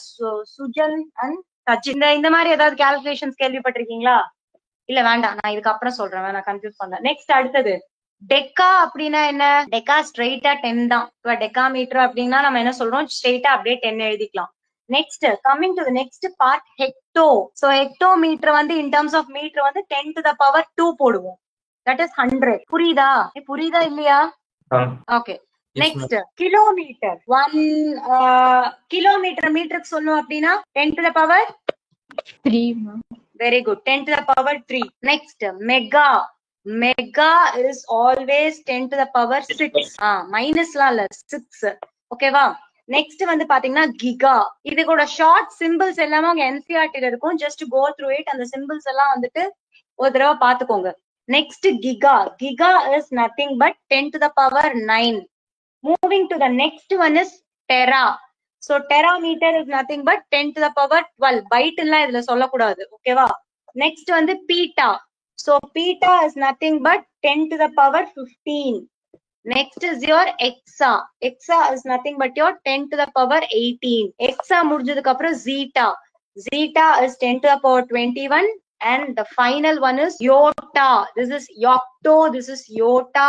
சுஜல் அண்ட் சஜின், இந்த மாதிரி ஏதாவது கால்குலேஷன்ஸ் கேள்விப்பட்டிருக்கீங்களா? இல்ல வேண்டாம், நான் இதுக்கு அப்புறம் சொல்றேன், நான் கன்ஃபியூஸ் பண்ணேன். நெக்ஸ்ட் அடுத்தது டெக்கா அப்படின்னா என்ன? டெக்கா ஸ்ட்ரெயிட்டா 10 தான். இப்ப டெக்கா மீட்டர் அப்படின்னா நம்ம என்ன சொல்றோம்? ஸ்ட்ரெயிட்டா அப்படியே 10 எழுதிக்கலாம். Next coming to the next part, hecto. So hecto metre வந்து இன் டர்ம்ஸ் ஆஃப் மீட்டர் வந்து 10 to the power 2 போடுவோம். That is 100. புரியுதா? புரியுதா இல்லையா? ஓகே. Next kilometre. 1 கிலோமீட்டர் மீட்டருக்கு சொல்லணும் அப்படின்னா 10 to the power 3. Very good. 10 to the power 3. Next, mega. Mega is always 10 to the power 6. minus la 6. ஓகேவா? Next வந்து பாத்தீங்கன்னா கிகா. இது கூட ஷார்ட் சிம்பிள்ஸ் எல்லாமே உங்க என்சிஆர்டில இருக்கும். Just go through it. அந்த சிம்பிள்ஸ் எல்லாம் வந்துட்டு ஒரு தடவை பாத்துக்கோங்க. Next giga. Giga is nothing but 10 to the power 9. Moving to the next one is tera. So terameter is nothing but 10 to the power 12. Byte எல்லாம் இதுல சொல்லக்கூடாது. ஓகேவா? நெக்ஸ்ட் வந்து beta. So peta is nothing but 10 to the power 15. Next is your exa. Exa is nothing but your 10 to the power 18. Exa முடிஞ்சதுக்கு அப்புறம் zeta. Zeta is 10 to the power 21 and the final one is iota. This is yocto, this is iota,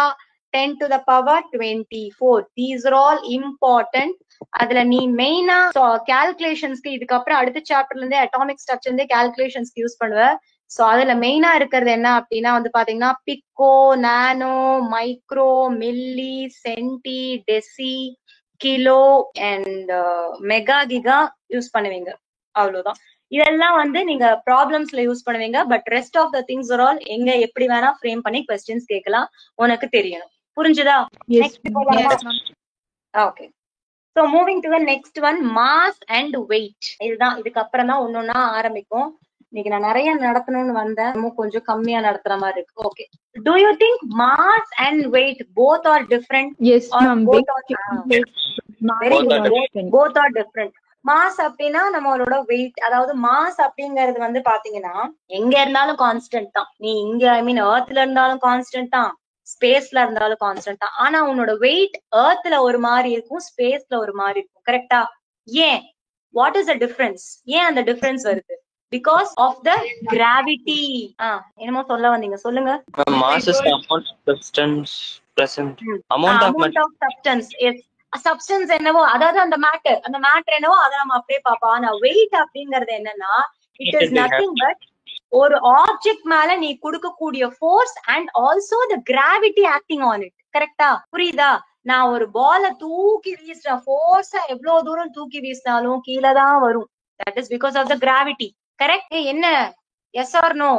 10 to the power 24. These are all important. அதுல நீ மெயினா கால்குலேஷன்ஸ்க்கு இதுக்கு அப்புறம் அடுத்த சாப்டர்ல இருந்தே அட்டாமிக் ஸ்ட்ரக்சர் இருந்தே கால்குலேஷன்ஸ்க்கு யூஸ் பண்ணுவ. சோ அதுல மெயினா இருக்கிறது என்ன அப்படின்னா வந்து பாத்தீங்கன்னா pico, nano, micro, milli, centi, deci, kilo and mega giga use பண்ணுவீங்க. அவ்வளவுதான். இதெல்லாம் வந்து நீங்க ப்ராப்ளம்ஸ்ல யூஸ் பண்ணுவீங்க. But rest of the things are all எங்க எப்படி வேணா ஃப்ரேம் பண்ணி கொஸ்டின்ஸ் கேட்கலாம். உனக்கு தெரியணும். புரிஞ்சுதா? நெக்ஸ்ட் போலாமா? Okay. So moving to the next one, mass and weight. இதுதான் இதுக்கு அப்புறம் தான் ஒன்னொன்னா ஆரம்பிக்கும். இன்னைக்கு நான் நிறைய நடத்தணும்னு வந்தேன், கொஞ்சம் கம்மியா நடத்துற மாதிரி இருக்கு. Okay. Do you think mass and weight both are different? Yes ma'am. Both are different. Mass அப்படின்னா நம்மளோட வெயிட், அதாவது மாஸ் அப்படிங்கறது வந்து பாத்தீங்கன்னா எங்க இருந்தாலும் கான்ஸ்டன்ட் தான். நீ இங்க எர்த்ல இருந்தாலும் கான்ஸ்டன்ட் தான், ஸ்பேஸ்ல இருந்தாலும் கான்ஸ்டன்ட் தான். ஆனா உன்னோட வெயிட் எர்த்ல ஒரு மாதிரி இருக்கும், ஸ்பேஸ்ல ஒரு மாதிரி இருக்கும். கரெக்டா? ஏன்? What is the difference? ஏன் அந்த டிஃபரன்ஸ் வருது? Because of the gravity. என்னமோ சொல்ல வந்தீங்க, சொல்லுங்க. Mass is the amount of substance present. Amount of substance. Yes. Substance என்னவோ, அதாவது அந்த மேட்டர் என்னவோ அதை நம்ம அப்படியே பார்ப்போம். ஆனா வெயிட் அப்படிங்கறது என்னன்னா இட் இஸ் நத்திங் பட் ஒரு ஆப்ஜெக்ட் மேல நீ கொடுக்கக்கூடிய force and also the gravity acting on it. கரெக்டா? புரியுதா? நான் ஒரு பால தூக்கி வீசுறேன், ஃபோர்ஸா எவ்வளவு தூரம் தூக்கி வீசினாலும் கீழே தான் வரும். That is because of the gravity. Correct? என்ன? Yes or no?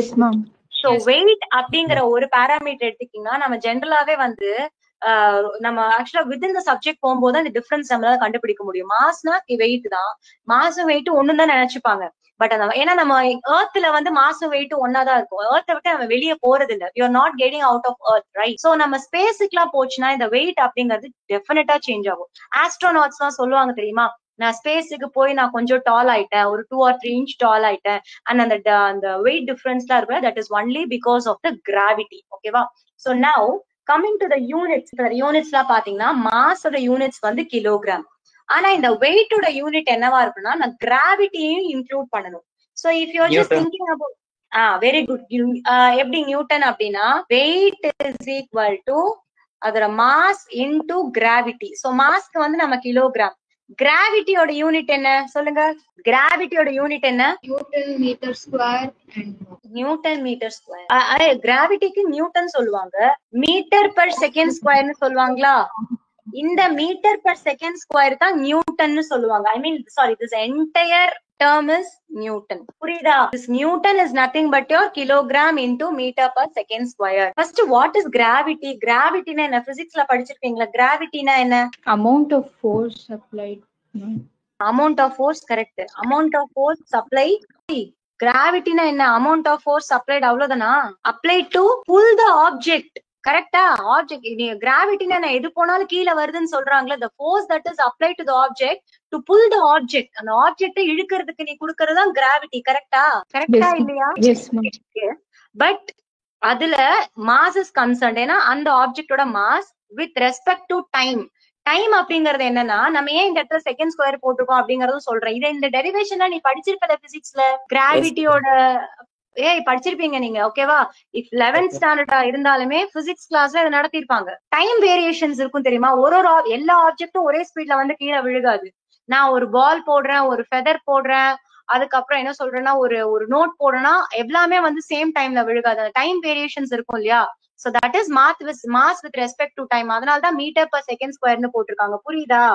Yes ma'am. So weight அப்படிங்கிற ஒரு பாராமீட்டர் எடுத்துக்கிங்கன்னா நம்ம ஜென்ரலாவே வந்து நம்ம ஆக்சுவலா வித்தின் த சப்ஜெக்ட் போகும்போது அந்த டிஃபரன்ஸ் நம்மளால கண்டுபிடிக்க முடியும். மாஸ்னா வெயிட் தான், மாசும் வெயிட் ஒண்ணுன்னு தான் நினைச்சுப்பாங்க. பட் ஏன்னா நம்ம எர்த்ல வந்து மாசும் வெயிட் ஒன்னாதான் இருக்கும். எர்த்தை விட்டு நம்ம வெளியே போறது இல்ல. You are not getting out of earth, right? So நம்ம ஸ்பேஸுக்கு எல்லாம் போச்சுன்னா இந்த வெயிட் அப்படிங்கிறது டெஃபினட்டா சேஞ்ச் ஆகும். ஆஸ்ட்ரோநாட்ஸ் எல்லாம் சொல்லுவாங்க தெரியுமா, நான் ஸ்பேஸுக்கு போய் நான் கொஞ்சம் டால் ஆயிட்டேன், ஒரு 2 or 3 inch டால் ஆயிட்டேன். அண்ட் அந்த வெயிட் டிஃபரன்ஸ் எல்லாம் இருக்கு, that is only because of the gravity. ஓகேவா? So now coming to the units. Units எல்லாம் பாத்தீங்கன்னா மாஸோட யூனிட்ஸ் வந்து கிலோகிராம். ஆனா இந்த வெயிட்டோட யூனிட் என்னவா இருக்குன்னா நான் கிராவிட்டியையும் இன்க்ளூட் பண்ணணும். So if you are just thinking about very good. எப்படி நியூட்டன் அப்படின்னா வெயிட் இஸ் ஈக்குவல் டு அதோட மாஸ் இன்டு கிராவிட்டி. சோ மாஸ்க்கு வந்து நம்ம கிலோகிராம். கிராவிட்டியோட யூனிட் என்ன சொல்லுங்க? கிராவிட்டியோட யூனிட் என்ன? Newton metre square. Newton metre square. கிராவிட்டிக்கு நியூட்டன் சொல்லுவாங்க, மீட்டர் பர் செகண்ட் ஸ்கொயர்னு சொல்லுவாங்களா? இந்த மீட்டர் பர் செகண்ட் ஸ்கொயர் தான் நியூட்டன்னு சொல்லுவாங்க. I mean sorry, this entire term is Newton. புரியுதா? This Newton is nothing but your kilogram into meter per second square. First, what is gravity? Gravity na enna? Physics la padichirukeenga. Gravity na enna? Amount of force applied. Amount of force, correct. Amount of force applied. Gravity na enna? Amount of force applied avlodana. Applied to pull the object. கரெக்டா? Object கிராவிட்டினா நான் எது போனாலும் கீழே வருதுன்னு சொல்றாங்களே, the force that is applied to the object to pull the object. அந்த ஆப்ஜெக்ட்டை இழுக்கிறதுக்கு நீ கொடுக்கறதுதான் gravity. கரெக்டா? கரெக்டா இல்லையா? Yes ma'am. பட் அதுல மாஸ் இஸ் கன்சர்ன்ட். ஏன்னா அந்த ஆப்ஜெக்டோட mass with respect to time. Time அப்படிங்கறது என்னன்னா நம்ம ஏன் இந்த இடத்துல செகண்ட் ஸ்கொயர் போட்டிருக்கோம் அப்படிங்கறதும் சொல்றேன். இதை இந்த டெரிவேஷன்ல நீ படிச்சிருப்ப பிசிக்ஸ்ல. கிராவிட்டியோட படிச்சிருப்பீங்க நீங்க. ஓகேவா? இஃப் 11th ஸ்டாண்டர்டா இருந்தாலுமே பிசிக்ஸ் கிளாஸ்ல இதை நடத்திருப்பாங்க. டைம் வேரியேஷன்ஸ் இருக்கும் தெரியுமா? எல்லா ஆப்ஜெக்டும் ஒரே ஸ்பீட்ல வந்து கீழே விழுகாது. நான் ஒரு பால் போடுறேன், ஒரு ஃபெதர் போடுறேன், அதுக்கப்புறம் என்ன சொல்றேன்னா ஒரு நோட் போடுறேன்னா எல்லாமே வந்து சேம் டைம்ல விழுகாது. அந்த டைம் வேரியேஷன்ஸ் இருக்கும் இல்லையா? So that is mass with respect to time. அதனாலதான் மீட்டர் பர் செகண்ட் ஸ்கொயர்னு போட்டிருக்காங்க. புரியுதா?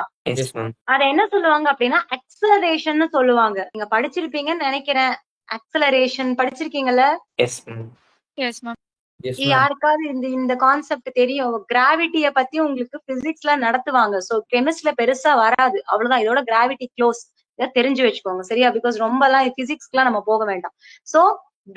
அத என்ன சொல்லுவாங்க அப்படின்னா அக்ஸலரேஷன் சொல்லுவாங்க. நீங்க படிச்சிருப்பீங்கன்னு நினைக்கிறேன். அக்ஸலரேஷன் படிச்சிருக்கீங்கல்ல? Yes ma'am. Yes ma'am. யாருக்காவது இந்த கான்செப்ட் தெரியும்? கிராவிட்டிய பத்தி உங்களுக்கு பிசிக்ஸ்ல நடத்துவாங்க. சோ கெமிஸ்ட்ல பெருசா வராது, அவ்வளவுதான். இதோட கிராவிட்டி க்ளோஸ், இதை தெரிஞ்சு வச்சுக்கோங்க சரியா? பிகாஸ் ரொம்ப எல்லாம் பிசிக்ஸ்க்குலாம் நம்ம போக வேண்டாம். சோ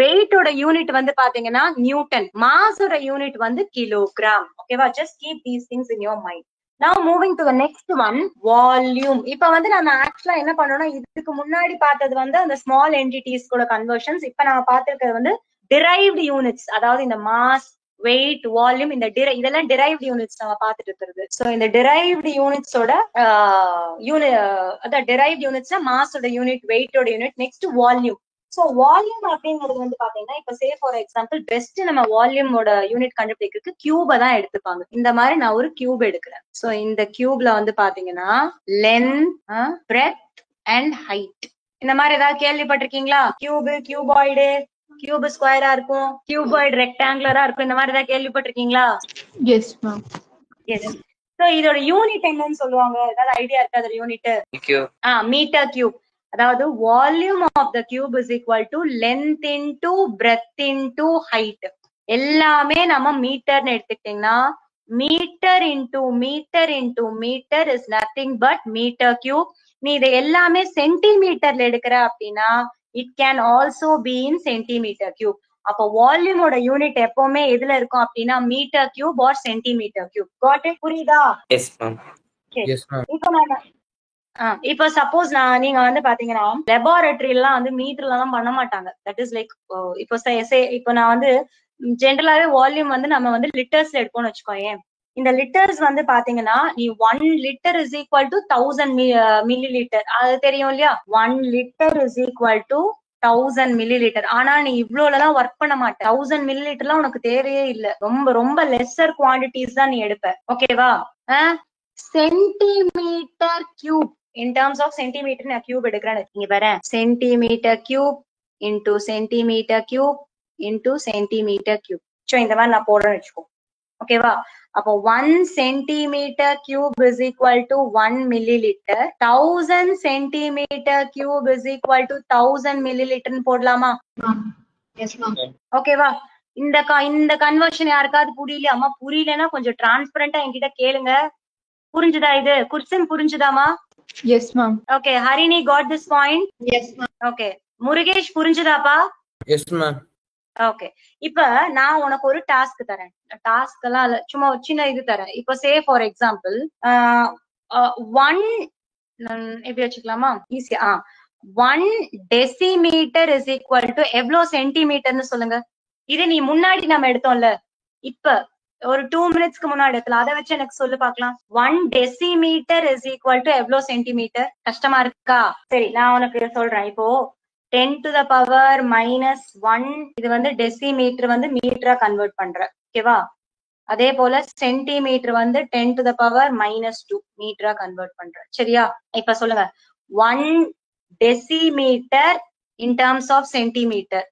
வெயிட்டோட யூனிட் வந்து பாத்தீங்கன்னா நியூட்டன், மாஸோட யூனிட் வந்து கிலோகிராம். ஓகேவா? Just keep these things in your mind. Now moving to the next one, volume. இப்ப வந்து நம்ம ஆக்சுவலா என்ன பண்ணோம்னா இதுக்கு முன்னாடி பார்த்தது வந்து அந்த ஸ்மால் என்டிட்டிஸ் கூட கன்வர்ஷன்ஸ். இப்ப நம்ம பார்த்திருக்கிறது வந்து derived units. அதாவது இந்த மாஸ், வெயிட், வால்யூம், இந்த இதெல்லாம் derived units நம்ம பார்த்துட்டு இருக்கிறது. சோ இந்த derived unitsோட derived unitsனா மாஸோட யூனிட், வெயிட்டோட unit. Next volume. So volume அப்படிங்கிறது வந்து பாத்தீங்கன்னா இப்ப சே ஃபார் எக்ஸாம்பிள் பெஸ்ட் நம்ம வால்யூமோட யூனிட் கண்டுபிடிக்கிறதுக்கு கியூபை தான் எடுத்துப்பாங்க. இந்த மாதிரி நான் ஒரு கியூப் எடுக்கிறேன். சோ இந்த கியூப்ல வந்து பாத்தீங்கன்னா லென்த், பிரெத் அண்ட் ஹைட். இந்த மாதிரி ஏதாவது கேள்விப்பட்டிருக்கீங்களா? கியூபு, கியூபாய்டு, கியூப் ஸ்கொயரா இருக்கும், கியூபாய்டு ரெக்டாங்குலரா இருக்கும். இந்த மாதிரி ஏதாவது கேள்விப்பட்டிருக்கீங்களா? Yes ma'am. எஸ். சோ இதோட யூனிட் என்னன்னு சொல்லுவாங்க? ஏதாவது ஐடியா இருக்கா அதோட யூனிட்? Metre cube. அதாவது volume of the cube is equal to length into breadth into height. எல்லாமே நம்ம மீட்டர்னு எடுத்துக்கிட்டீங்கன்னா metre into metre into metre is nothing but metre cube. நீ இதை எல்லாமே சென்டிமீட்டர்ல எடுக்கிற அப்படின்னா it can also be in centimetre cube. அப்போ வால்யூமோட யூனிட் எப்பவுமே எதுல இருக்கும் அப்படின்னா metre cube or centimetre cube. Got it? புரியுதா? Yes ma'am. இப்போ சப்போஸ் நீங்க வந்து பாத்தீங்கன்னா லெபார்டரி எல்லாம் வந்து மீட்டர்ல எல்லாம் பண்ண மாட்டாங்க. தட் இஸ் லைக் இப்போ நான் வந்து ஜென்ரலாவே வால்யூம் வந்து நம்ம வந்து லிட்டர்ஸ் எடுப்போம்னு வச்சுக்கோங்க. இந்த லிட்டர்ஸ் வந்து பாத்தீங்கன்னா நீ 1 litre is equal to 1000 milli litre. அது தெரியும் இல்லையா? 1 litre is equal to 1000 milli litre. ஆனா நீ இவ்வளவுலாம் ஒர்க் பண்ண மாட்ட. 1000 மில்லி லிட்டர்லாம் உனக்கு தேவையே இல்ல. ரொம்ப ரொம்ப லெஸ்ஸர் குவான்டிட்டிஸ் தான் நீ எடுப்ப. ஓகேவா? Centimetre cube in terms of centimeter நான் கியூப் எடுக்கிறேன். இங்க வரேன் centimetre cube into centimetre cube into centimetre cube. So இந்த மாதிரி நான் போடுறேன்னு வச்சுக்கோ. ஓகேவா? அப்போ 1 centimetre cube is equal to 1 millilitre. 1000 centimetre cube is equal to 1000 மில்லி லிட்டர்னு போடலாமா? ஓகேவா? இந்த கன்வர்ஷன் யாருக்காவது புரியல? அம்மா புரியலன்னா கொஞ்சம் டிரான்ஸ்பரண்டா என்கிட்ட கேளுங்க. புரிஞ்சுதா? இது குர்சன் புரிஞ்சுதாமா? Yes ma'am. Okay, Harini got this point? Yes ma'am. Okay, Murugesh புரிஞ்சுதாப்பா? Yes ma'am. Okay, இப்ப நான் உனக்கு ஒரு டாஸ்க் தரேன். டாஸ்க் எல்லாம் சும்மா சின்ன இது தரேன். இப்ப சே ஃபார் எக்ஸாம்பிள் 1 எப்படி வச்சுக்கலாமா? ஈஸியா 1 டெசிமீட்டர் இஸ் ஈக்குவல் டு எவ்வளவு சென்டிமீட்டர்னு சொல்லுங்க. இது நீ முன்னாடி நம்ம எடுத்தோம்ல, இப்ப ஒரு 2 மினிட்ஸ்க்கு முன்னாடி எடுத்துல, அதை வச்சு எனக்கு சொல்லு பாக்கலாம். 1 டெசிமீட்டர் இஸ் ஈக்குவல் டு எவ்வளவு சென்டிமீட்டர்? கஷ்டமா இருக்கா? சரி, நான் உனக்கு சொல்றேன். இப்போ 10 to the power -1 இது வந்து டெசிமீட்டர் வந்து மீட்டரா கன்வெர்ட் பண்ற. ஓகேவா? அதே போல சென்டிமீட்டர் வந்து 10 to the power -2 மீட்டரா கன்வெர்ட் பண்ற. சரியா? இப்ப சொல்லுங்க 1 decimetre in terms of centimetre.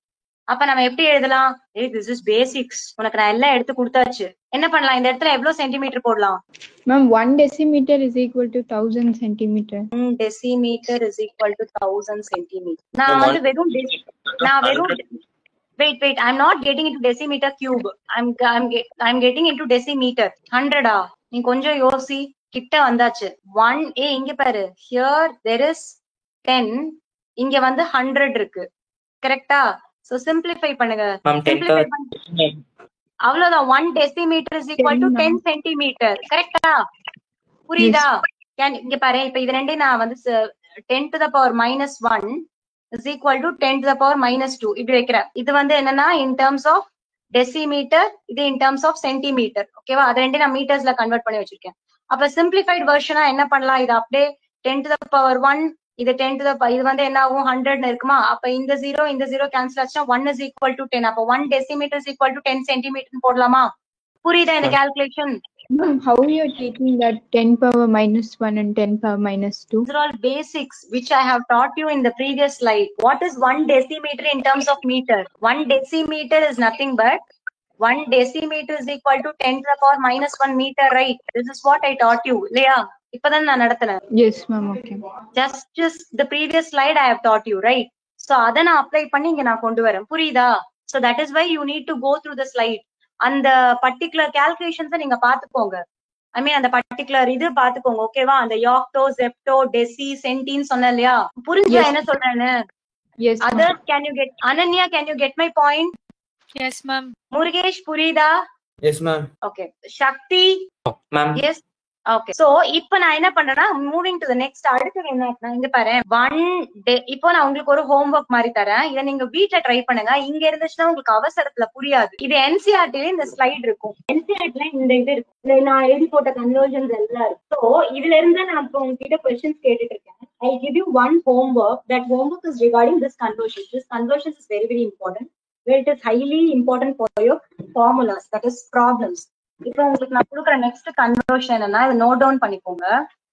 அப்ப நம்ம எப்படி எழுதலாம்? This is basics. உனக்கு நான் எல்லாம் எடுத்து கொடுத்தாச்சு. என்ன பண்ணலாம்? இந்த இடத்துல எவ்வளவு சென்டிமீட்டர் போடலாம்? Ma'am 1 decimeter is equal to 1000 centimeter. 1 decimeter is equal to 1000 centimeter. நான் வந்து வெறும் wait I'm not getting into decimeter cube. I'm getting into decimeter. 100 நீ கொஞ்சம் யோசி, கிட்ட வந்தாச்சு. 1 இங்க பாரு, here there is 10, இங்க வந்து 100 இருக்கு. கரெக்டா? சோ சிம்பிளிஃபை பண்ணுங்க. அவ்வளவுதான். 1 decimetre is equal to 10 centimetre. கரெக்டா? புரியுதா? இங்க பாரு, இப்ப இது ரெண்டையும் நான் வந்து 10 to the power -1 is equal to 10 to the power -2 இப்படி வைக்கிறேன். இது வந்து என்னன்னா இன் டர்ம்ஸ் ஆஃப் டெசிமீட்டர், இது இன் டர்ம்ஸ் ஆஃப் சென்டிமீட்டர். ஓகேவா? அது ரெண்டையும் நான் மீட்டர்ஸ்ல கன்வெர்ட் பண்ணி வச்சிருக்கேன். அப்ப சிம்பிளிஃபைட் வெர்ஷனா என்ன பண்ணலாம்? இது அப்படியே 10 to the power 1, இது 10 to the இது வந்து என்ன ஆகும்? 100 இருக்குமா? அப்ப இந்த 0 கேன்சல் ஆச்சுன்னா 1 is equal to 10. அப்ப 1 decimeter is equal to 10 centimeter போடலாமா? புரியுதா இந்த calculation? How you are taking that 10 power -1 and 10 power -2? These are all basics which I have taught you in the previous slide. What is 1 decimeter in terms of meter? 1 decimeter is nothing but 1 decimeter is equal to 10 to the power -1 meter, right? This is what I taught you. இல்லையா? இப்பதான் நான் நடத்தினேன். Yes ma'am. Okay. Just the previous slide I have taught you, right? So அத நான் apply பண்ணி இங்க நான் கொண்டு வரேன். புரியுதா? So that is why you need to go through the slide. அந்த பர்టిక్యులர் கால்குலேஷன்ஸ் நீங்க பாத்துக்கோங்க. ஐ மீன் அந்த பர்టిక్యులர் இது பாத்துக்கோங்க. ஓகேவா? அந்த யாக்டோ, ஜெப்டோ, டெசி, சென்டின்னு சொன்னேன் இல்லையா? புரிஞ்சா என்ன சொல்றேன்னு? Yes. Others, can you get Ananya, can you get my point? Yes ma'am. Murugesh, புரியுதா? Yes ma'am. Okay. Shakti? Ma'am. Yes. Okay. So இப்ப நான் என்ன பண்றேன்னா மூவிங் டு தி நெக்ஸ்ட். அடுத்து என்ன இங்க பாரு, 1 டே. இப்போ நான் உங்களுக்கு ஒரு ஹோம்வொர்க் மாதிரி தரேன். இதை நீங்க வீட்ல ட்ரை பண்ணுங்க. இங்க இருந்துச்சுன்னா உங்களுக்கு அவசரத்துல புரியாது. இது என்சிஆர்டில இந்த ஸ்லைட் இருக்கும். என்சிஆர்டில இந்த இது இருக்கு. நான் எழுதி போட்ட கன்வர்ஷன்ஸ் எல்லாம் இருக்கு. ஸோ இதுல இருந்து நான் இப்போ உங்ககிட்ட கொஸ்டின்ஸ் கேட்டுட்டு இருக்கேன். I'll give you one homework. That homework is regarding this conversion. This conversion is very, very important. Where it is highly important for your formulas, that is problems. இப்போ உங்களுக்கு நான் கொடுக்குற நெக்ஸ்ட் கன்வர்ஷன் என்னன்னா இதை note down பண்ணிக்கோங்க.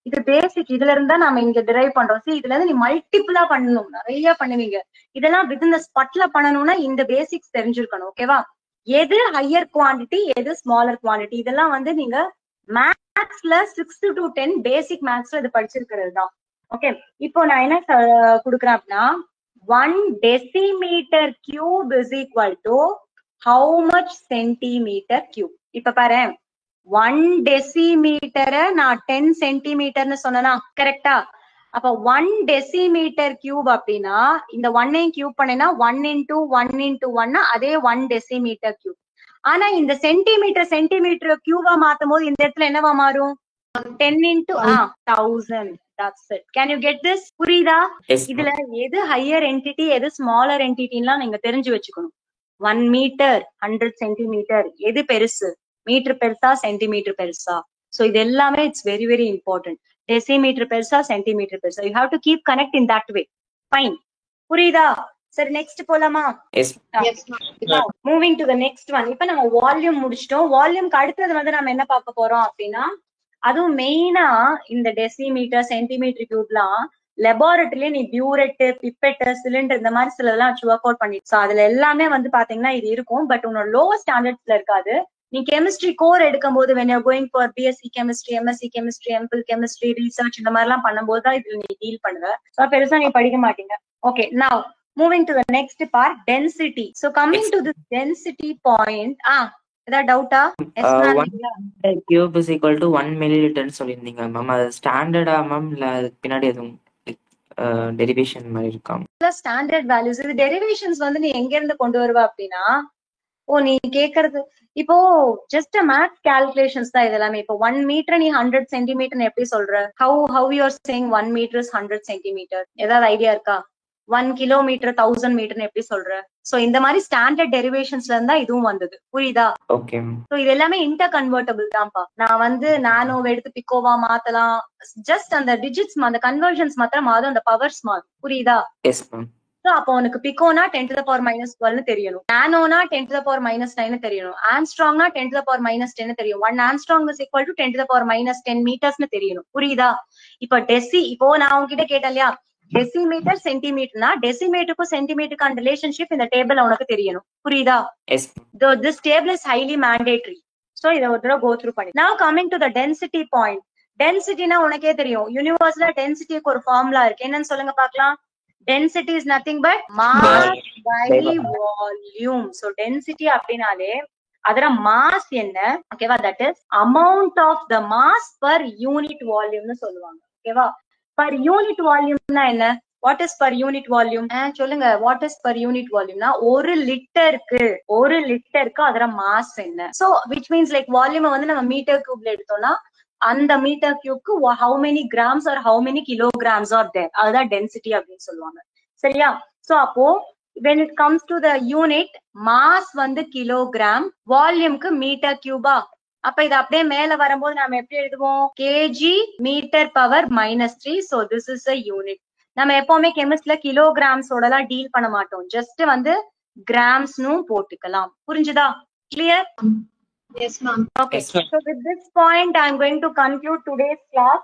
இது பேசிக். இதுல இருந்தா நம்ம இங்க டிரைவ் பண்றோம். இதுல இருந்து நீ மல்டிபிளா பண்ணணும், நிறைய பண்ணுவீங்க. இதெல்லாம் வித்தின் த ஸ்பாட்ல பண்ணணும்னா இந்த பேசிக்ஸ் தெரிஞ்சிருக்கணும். ஓகேவா? எது ஹையர் குவான்டிட்டி, எது ஸ்மாலர் குவான்டிட்டி, இதெல்லாம் வந்து நீங்க மேத்ஸ்ல 6 to 10 பேசிக் மேத்ஸ்ல இது படிச்சிருக்கிறது தான். ஓகே, இப்போ நான் என்ன கொடுக்குறேன் அப்படின்னா 1 decimeter cube is equal to how much centimeter cube. இப்ப பாரு, 1 decimeter நான் 10 centimeter சொன்னா கரெக்டா? அப்ப 1 decimeter cube அப்படின்னா இந்த 1 கியூப் பண்ணேன்னா 1 into 1 into 1 அதே 1 decimeter cube. ஆனா இந்த சென்டிமீட்டர் கியூபா மாத்தும் போது இந்த இடத்துல என்னவா மாறும்? 10 into 1000. That's it. Can you get this? புரியுதா? இதுல எது ஹையர் என்டிட்டி, எது ஸ்மாலர் என்டிட்டின்லாம் நீங்க தெரிஞ்சு வச்சுக்கணும். 1 மீட்டர் 100 சென்டிமீட்டர் எது பெருசு? மீட்டர் பெருசா சென்டிமீட்டர் பெருசா? சோ இது எல்லாமே it's very very important. Decimetre பெருசா சென்டிமீட்டர் பெருசா? You have to keep connect in that way. Fine, புரியுதா? சரி, நெக்ஸ்ட் போலாமா? Moving to the next one. இப்ப நம்ம வால்யூம் முடிச்சிட்டோம். வால்யூம்க்கு அடுத்தது வந்து நம்ம என்ன பார்க்க போறோம் அப்படின்னா, அதுவும் மெயினா இந்த டெசிமீட்டர் சென்டிமீட்டர் கியூப்லாம் லெபார்டரியில நீ பியூரெட், பிப்பெட், சிலிண்டர் இந்த மாதிரி சிலதெல்லாம் ஒர்க் அவுட் பண்ணி, சோ அதுல எல்லாமே வந்து பாத்தீங்கன்னா இது இருக்கும். பட் உன்னோட லோவர் ஸ்டாண்டர்ட்ஸ்ல இருக்காது. நீ கெமிஸ்ட்ரி கோர் எடுக்கும் போது when you're going for BSc chemistry, MSc chemistry, MPhil chemistry, research இந்த மாதிரி எல்லாம் பண்ணும்போது தான் இதுல நீ டீல் பண்ணுவ. சோ பெருசா நீ படிக்க மாட்டீங்க. Okay, now moving to the next part, density. So coming to this density point, ஏதாவது டவுட்டா? Cube is equal to 1 milliliter சொல்லியிருந்தீங்க மேம். அது ஸ்டாண்டர்டா மேம் இல்ல பின்னாடி எதுவும் டெரிவேஷன் மாதிரி இருக்கா? Standard values. இது டெரிவேஷன்ஸ் வந்து நீ எங்க இருந்து கொண்டு வருவ அப்படின்னா, நீ கேக்குறது இப்போ ஜஸ்ட் மேத்ஸ் கால்குலேஷன்ஸ் தான் இதெல்லாமே. இப்போ 1 மீட்டர் நீ 100 சென்டிமீட்டர் எப்படி சொல்ற? how you are saying 1 meter is 100 centimetre? ஏதாவது ஐடியா இருக்கா? 1 கிலோமீட்டர் 1000 மீட்டர் எப்படி சொல்ற? சோ இந்த மாதிரி ஸ்டாண்டர்ட் டெரிவேஷன்ஸ்ல இருந்தா இதுவும் வந்தது. புரியுதா? ஓகே. சோ இது எல்லாமே இன்டர் கன்வெர்ட்டபிள் தான்ப்பா. நான் வந்து நானோ எடுத்து பிக்கோவா மாத்தலாம். ஜஸ்ட் அந்த டிஜிட்ஸ், அந்த கன்வர்ஷன்ஸ் மாத்திரம் மாறும், அந்த பவர்ஸ் மாறும். புரியுதா? Yes ma'am. அப்போ உனக்கு பிகோனா 10 to the power -12 தெரியணும், நானோனா 10 to the power -9 தெரியணும், ஆம்ஸ்ட்ராங்னா 10 to the power -10 தெரியும். 1 Armstrong is equal to 10 to the power -10 மீட்டர்ஸ்னு தெரியணும். புரியுதா? இப்போ நான் உங்ககிட்ட கேட்டேன் இல்லையா, டெசிமீட்டர் சென்டிமீட்டர்னா டெசிமீட்டருக்கும் சென்டிமீட்டருக்கான ரிலேஷன்ஷிப் இந்த டேபிள் உனக்கு தெரியணும். புரியுதா? This table is highly mandatory. So இதை ஒரு தடவை go through பண்ணி. Now coming to the density point. டென்சிட்டினா உனக்கே தெரியும், யூனிவர்ஸ்ல டென்சிட்டிக்கு ஒரு ஃபார்முலா இருக்கு. என்னன்னு சொல்லுங்க பாக்கலாம். Density is nothing but mass by volume. So density அப்படினாலே அதோட mass என்ன? ஓகேவா? that is amount of the mass per unit volume னு சொல்லுவாங்க. ஓகேவா? per unit volume னா என்ன? what is per unit volume? சொல்லுங்க, what is per unit volume னா ஒரு லிட்டருக்கு அதோட mass என்ன? so which means like volume வந்து நம்ம மீட்டர் கியூப்ல எடுத்தோம்னா அந்த metre கியூப்க்கு how many grams or how many kilograms are there, அதுதான் டென்சிட்டி அப்படின்னு சொல்லுவாங்க. சரியா? சோ அப்போ when it comes to the unit, mass வந்து கிலோகிராம், வால்யூம்க்கு மீட்டர் கியூபா. அப்ப இது அப்படியே மேல வரும்போது நாம எப்படி எழுதுவோம்? kg metre power -3. so this is a unit. நம்ம எப்பவுமே கெமிஸ்ட்ல கிலோகிராம்ஸோட எல்லாம் டீல் பண்ண மாட்டோம், ஜஸ்ட் வந்து கிராம்ஸ்னும் போட்டுக்கலாம். புரிஞ்சுதா? Clear? Yes, ma'am. Okay. So with this point, I'm going to conclude today's class.